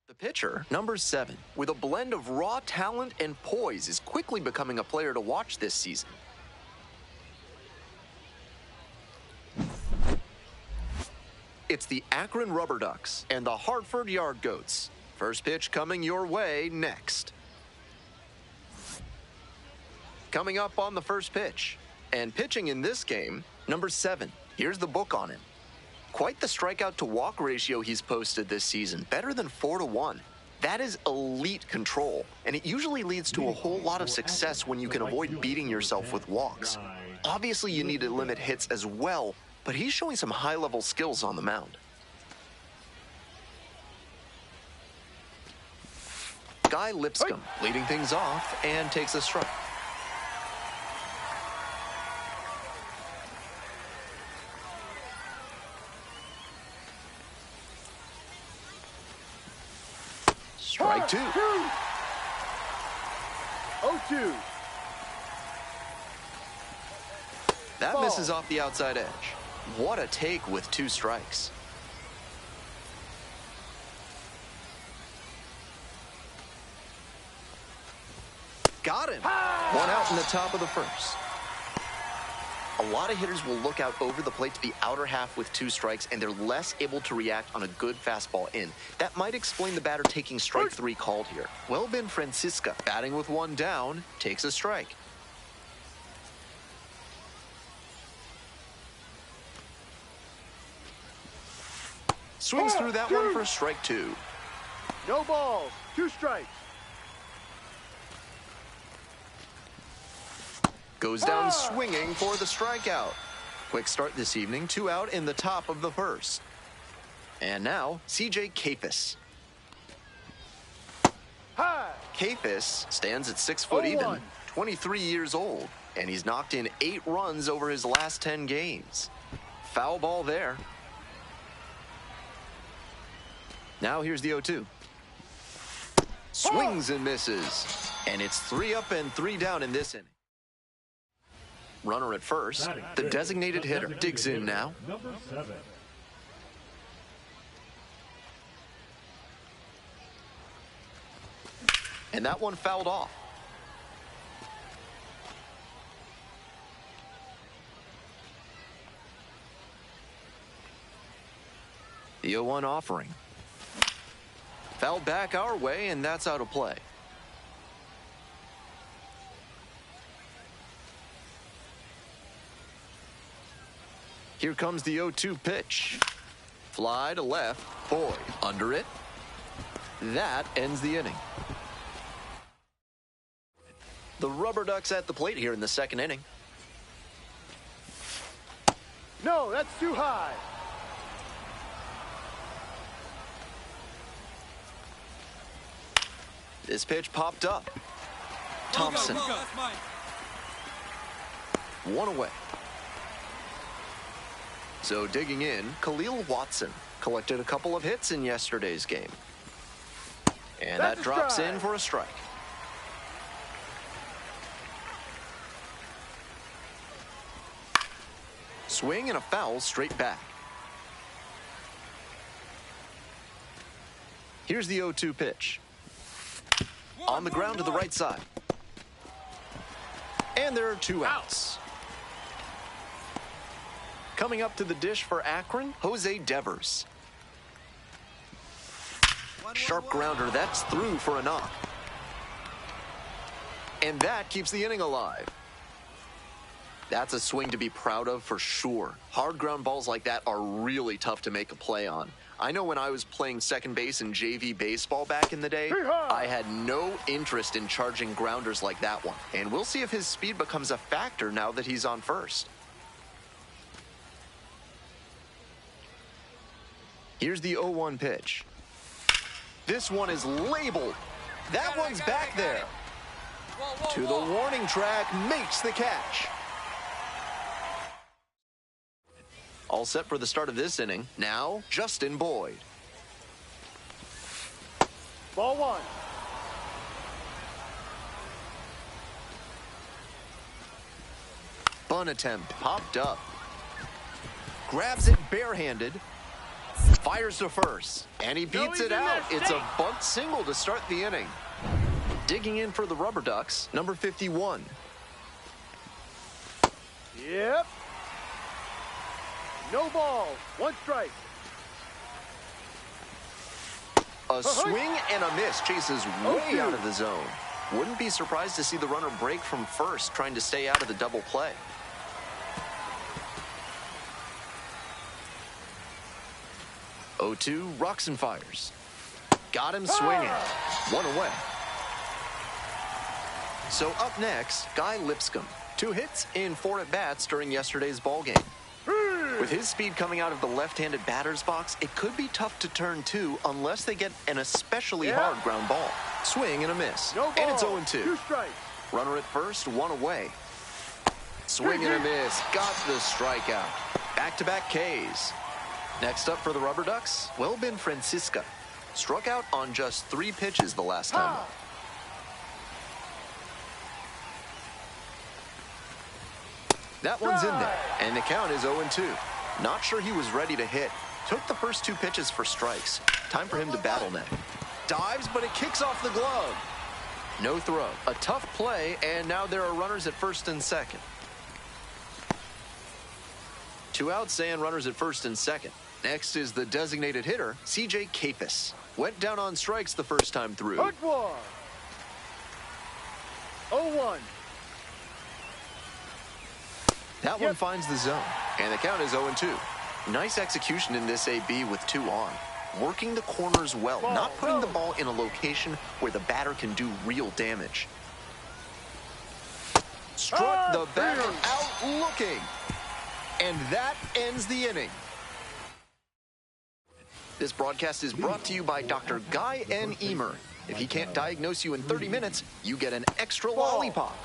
The pitcher, number 7, with a blend of raw talent and poise, is quickly becoming a player to watch this season. It's the Akron Rubber Ducks and the Hartford Yard Goats. First pitch coming your way next. Coming up on the first pitch. And pitching in this game, number 7. Here's the book on him. Quite the strikeout to walk ratio he's posted this season, better than 4-1. That is elite control, and it usually leads to a whole lot of success when you can avoid beating yourself with walks. Obviously, you need to limit hits as well, but he's showing some high-level skills on the mound. Guy Lipscomb leading things off and takes a strike. Strike 2. 0-2. That misses off the outside edge. What a take with 2 strikes. Got him. 1 out in the top of the first. A lot of hitters will look out over the plate to the outer half with 2 strikes, and they're less able to react on a good fastball in. That might explain the batter taking strike 3 called here. Welbin Francisca, batting with 1 down, takes a strike. Swings through that one for strike 2. No balls. 2 strikes. Goes down swinging for the strikeout. Quick start this evening, 2 out in the top of the first. And now, C.J. Capus. Capus stands at 6 foot even, 23 years old, and he's knocked in 8 runs over his last 10 games. Foul ball there. Now here's the 0-2. Swings and misses. And it's 3 up and 3 down in this inning. Runner at first. The designated hitter digs in now. Number 7. And that one fouled off. The 0-1 offering. Fouled back our way, and that's out of play. Here comes the 0-2 pitch. Fly to left. Boy, under it. That ends the inning. The Rubber Ducks at the plate here in the second inning. No, that's too high. This pitch popped up. Thompson. Go, that's mine. 1 away. So digging in, Khalil Watson collected a couple of hits in yesterday's game. And that drops in for a strike. Swing and a foul straight back. Here's the 0-2 pitch. On the ground to the right side. And there are 2 outs. Coming up to the dish for Akron, Jose Devers. Sharp grounder, that's through for a knock. And that keeps the inning alive. That's a swing to be proud of for sure. Hard ground balls like that are really tough to make a play on. I know when I was playing second base in JV baseball back in the day, I had no interest in charging grounders like that one. And we'll see if his speed becomes a factor now that he's on first. Here's the 0-1 pitch. This one is labeled. That one's back there. To the warning track, makes the catch. All set for the start of this inning. Now, Justin Boyd. Ball 1. Bunt attempt popped up. Grabs it barehanded. Fires to first. And he beats it out. It's a bunt single to start the inning. Digging in for the Rubber Ducks, number 51. Yep. No ball. 1 strike. A swing and a miss. Chases way out of the zone. Wouldn't be surprised to see the runner break from first, trying to stay out of the double play. (0-2) rocks and fires. Got him swinging. 1 away. So up next, Guy Lipscomb. 2 hits in 4 at-bats during yesterday's ball game. With his speed coming out of the left-handed batter's box, it could be tough to turn 2 unless they get an especially hard ground ball. Swing and a miss. No ball. And it's 0-2. 2 strikes. Runner at first, 1 away. Swing and a miss. Got the strikeout. Back-to-back Ks. Next up for the Rubber Ducks, Welbin Francisca. Struck out on just 3 pitches the last time up. That one's in there, and the count is 0-2. Not sure he was ready to hit. Took the first 2 pitches for strikes. Time for him to battle net. Dives, but it kicks off the glove. No throw. A tough play, and now there are runners at first and second. 2 outs and runners at first and second. Next is the designated hitter, C.J. Capus. Went down on strikes the first time through. Hard one. 0-1. That one finds the zone, and the count is 0-2. Nice execution in this AB with 2 on. Working the corners well, not putting the ball in a location where the batter can do real damage. Struck the batter out looking. And that ends the inning. This broadcast is brought to you by Dr. Guy N. Emer. If he can't diagnose you in 30 minutes, you get an extra lollipop.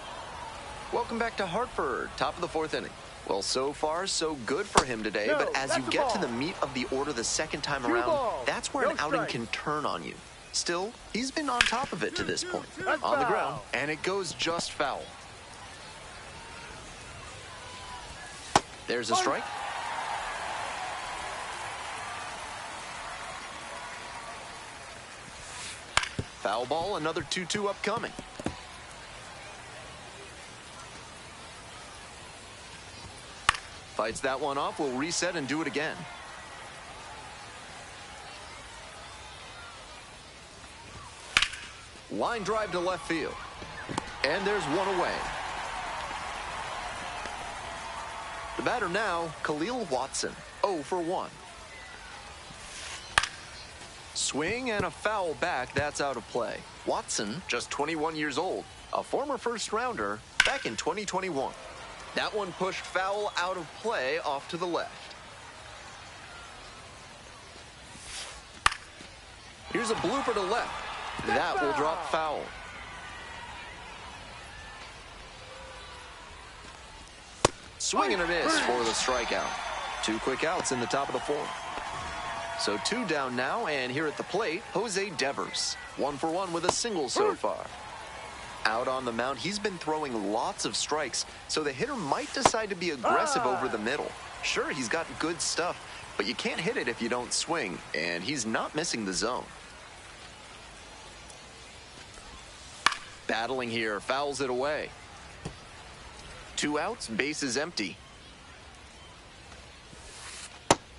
Welcome back to Hartford, top of the 4th inning. Well, so far, so good for him today, but as you get to the meat of the order the second time around, that's where an outing can turn on you. Still, he's been on top of it to this point. On the ground, and it goes just foul. There's a strike. Foul ball, another 2-2 upcoming. Fights that one off, will reset and do it again. Line drive to left field. And there's one away. The batter now, Khalil Watson, 0 for 1. Swing and a foul back, that's out of play. Watson, just 21 years old, a former first-rounder back in 2021. That one pushed foul out of play off to the left. Here's a blooper to left. That will drop foul. Swing and a miss for the strikeout. 2 quick outs in the top of the 4th. So 2 down now, and here at the plate, Jose Devers. 1 for 1 with a single so far. Out on the mound, he's been throwing lots of strikes, so the hitter might decide to be aggressive over the middle. Sure, he's got good stuff, but you can't hit it if you don't swing, and he's not missing the zone. Battling here, fouls it away. 2 outs, bases empty.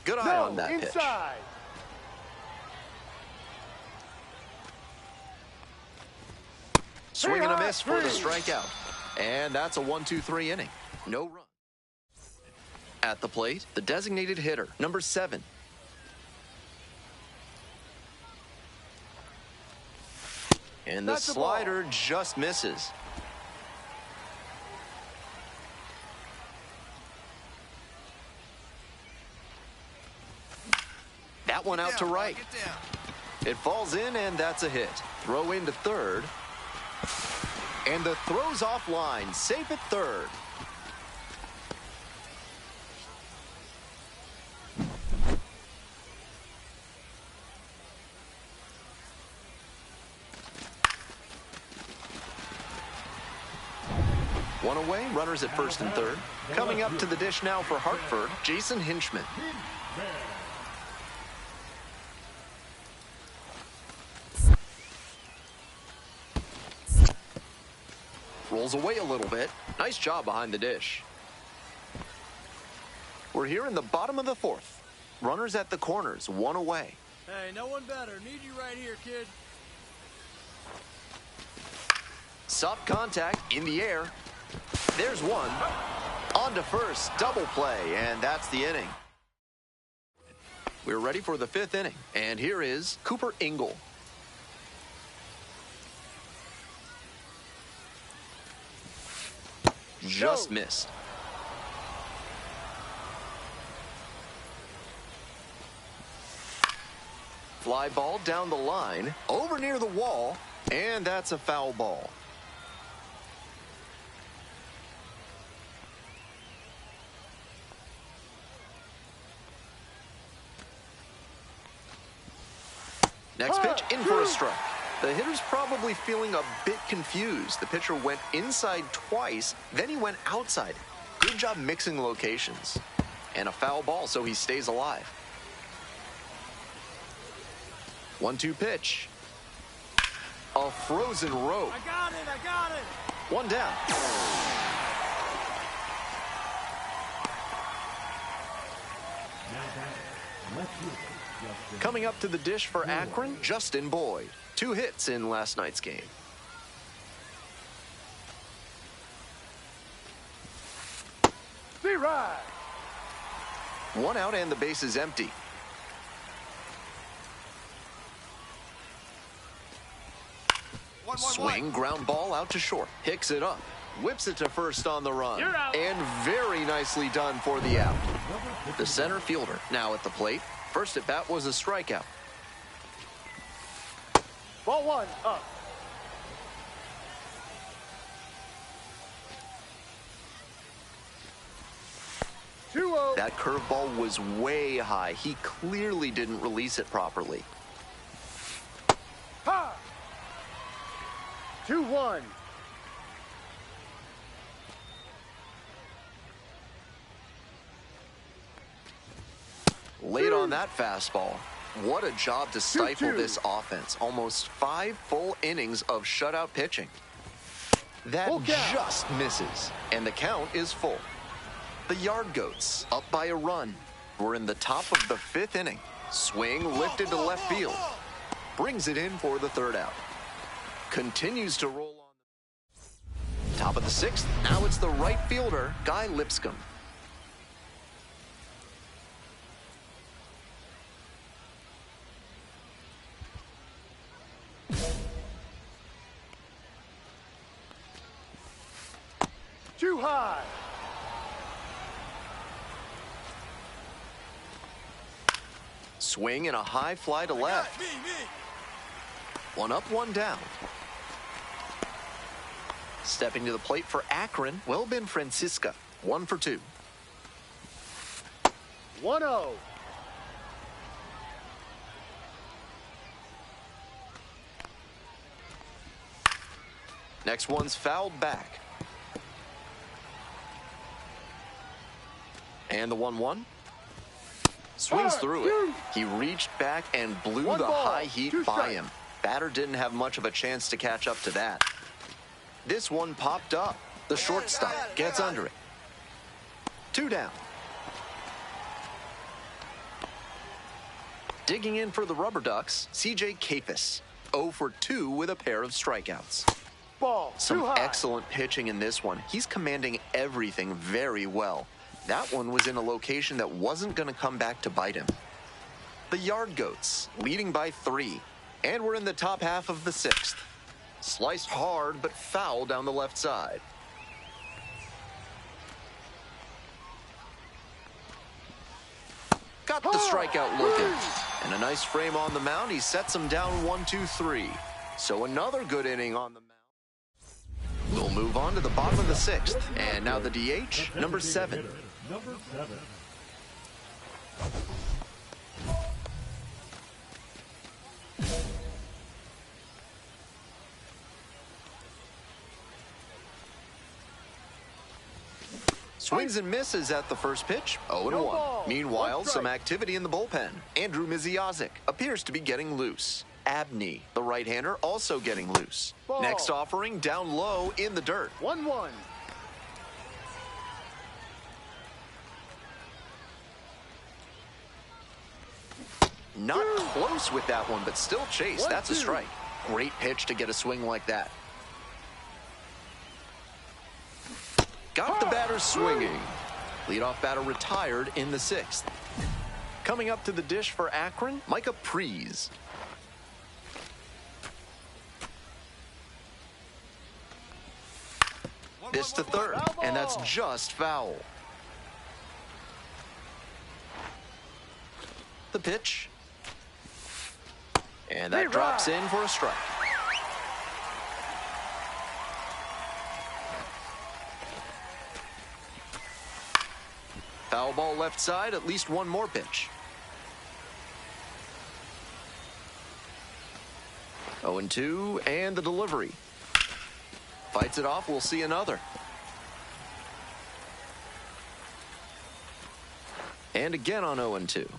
Good eye on that pitch. Swing and a miss for the strikeout. And that's a 1-2-3 inning. No run. At the plate, the designated hitter, number 7. And the slider just misses. That one out to right. It falls in, and that's a hit. Throw into third. And the throw's offline, safe at third. One away, runners at first and third. Coming up to the dish now for Hartford, Jason Hinchman. Rolls away a little bit. Nice job behind the dish. We're here in the bottom of the 4th. Runners at the corners, 1 away. Hey, no one better. Need you right here, kid. Soft contact in the air. There's one. On to first, double play, and that's the inning. We're ready for the 5th inning, and here is Cooper Ingle. Just missed. Fly ball down the line, over near the wall, and that's a foul ball. Next pitch, in for a strike. The hitter's probably feeling a bit confused. The pitcher went inside twice, then he went outside. Good job mixing locations. And a foul ball, so he stays alive. 1-2 pitch. A frozen rope. I got it. 1 down. Now batting, left fielder, Justin. Coming up to the dish for Akron, Justin Boyd. 2 hits in last night's game. Be right. 1 out and the base is empty. Swing, ground ball out to short. Picks it up. Whips it to first on the run. You're out. And very nicely done for the out. The center fielder now at the plate. First at bat was a strikeout. Ball 1 up. That curveball was way high. He clearly didn't release it properly. Ha! 2-1. Late on that fastball. What a job to stifle this offense. Almost 5 full innings of shutout pitching. That just misses, and the count is full. The Yard Goats up by a run. We're in the top of the 5th inning. Swing lifted to left field. Brings it in for the 3rd out. Continues to roll on. Top of the 6th. Now it's the right fielder, Guy Lipscomb. Too high. Swing and a high fly to left. 1 up, 1 down. Stepping to the plate for Akron, Welbin Francisca. 1 for 2. 1-0. Next one's fouled back. And the 1-1. Swings through it. He reached back and blew the high heat by him. Batter didn't have much of a chance to catch up to that. This one popped up. The shortstop gets under it. 2 down. Digging in for the Rubber Ducks, C.J. Kapis. 0 for 2 with a pair of strikeouts. Ball Some excellent pitching in this one. He's commanding everything very well. That one was in a location that wasn't going to come back to bite him. The Yard Goats leading by 3. And we're in the top half of the 6th. Sliced hard, but foul down the left side. Got the strikeout looking. And a nice frame on the mound. He sets him down 1-2-3. So another good inning on the mound. We'll move on to the bottom of the 6th. And now the DH, number 7. Number 7. Swings and misses at the first pitch, 0-1. Meanwhile, some activity in the bullpen. Andrew Miziozic appears to be getting loose. Abney, the right-hander, also getting loose. Next offering, down low in the dirt. 1-1. Not close with that one, but still chase. That's a strike. Great pitch to get a swing like that. Got the batter swinging. Leadoff batter retired in the 6th. Coming up to the dish for Akron, Micah Prees. This to third, and that's just foul. The pitch. And that drops in for a strike. Foul ball left side, at least one more pitch. 0-2, and the delivery. Fights it off, we'll see another. And again on 0-2.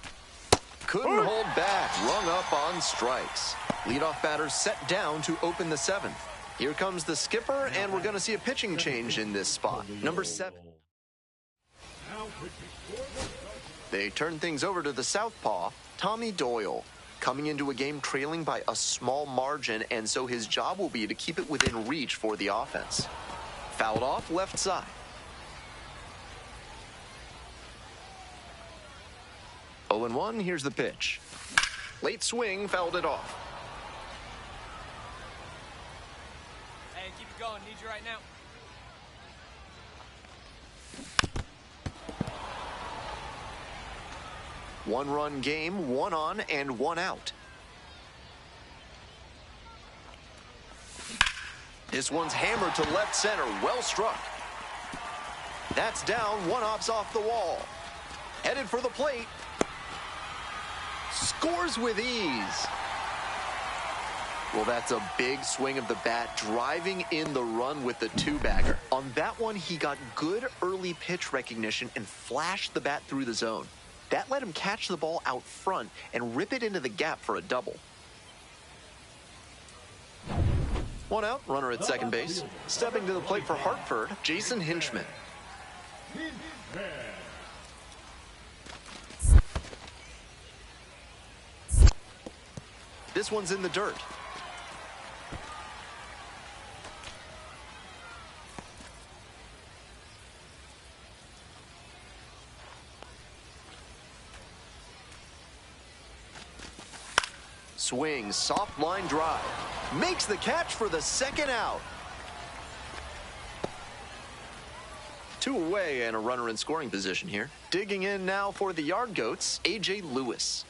Couldn't hold back, rung up on strikes. Leadoff batter set down to open the 7th. Here comes the skipper, and we're going to see a pitching change in this spot. Number 7. Now pitching for the They turn things over to the southpaw, Tommy Doyle, coming into a game trailing by a small margin, and so his job will be to keep it within reach for the offense. Fouled off left side. Oh and 1, here's the pitch. Late swing, fouled it off. Hey, keep it going. Need you right now. One-run game, 1 on and 1 out. This one's hammered to left center, well struck. That's down, 1 op's off the wall. Headed for the plate. Scores with ease. Well, that's a big swing of the bat, driving in the run with the 2-bagger. On that one, he got good early pitch recognition and flashed the bat through the zone. That let him catch the ball out front and rip it into the gap for a double. 1 out, runner at second base. Stepping to the plate for Hartford, Jason Hinchman. This one's in the dirt. Swing, soft line drive. Makes the catch for the 2nd out. 2 away and a runner in scoring position here. Digging in now for the Yard Goats, A.J. Lewis.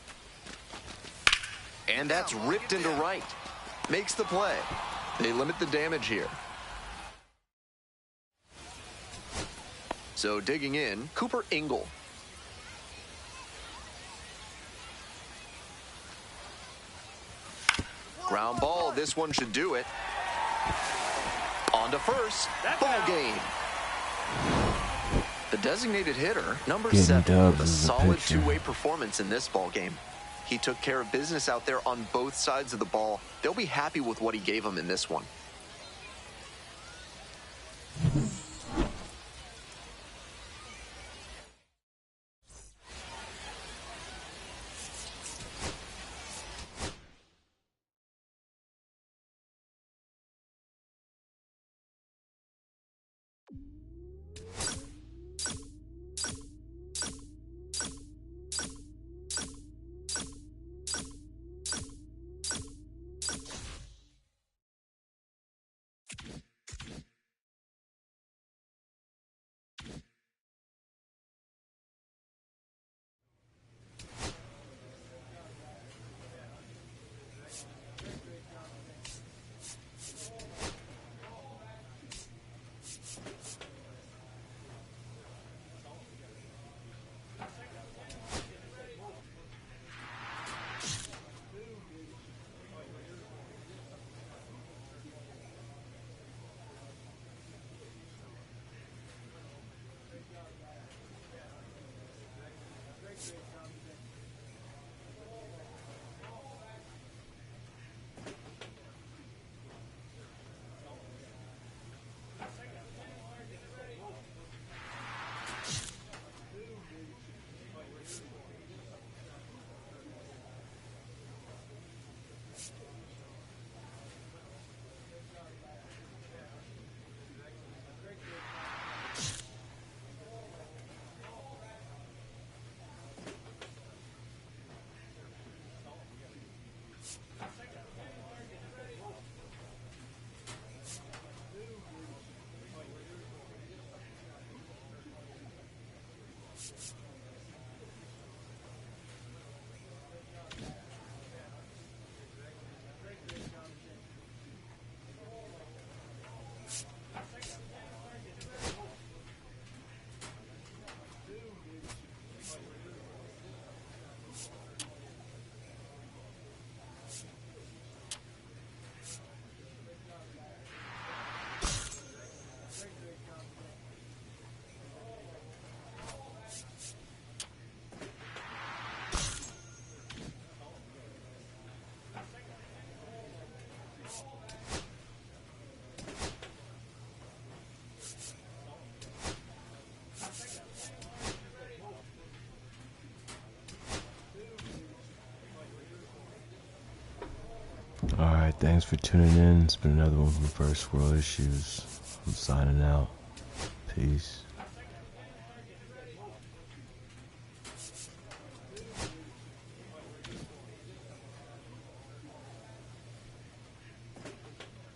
And that's ripped into right. Makes the play. They limit the damage here. So digging in, Cooper Ingle. Ground ball, this one should do it. On to first, ball game. The designated hitter, number 7, with a solid 2-way performance in this ball game. He took care of business out there on both sides of the ball. They'll be happy with what he gave them in this one. Alright, thanks for tuning in. It's been another one from First World Issues. I'm signing out. Peace.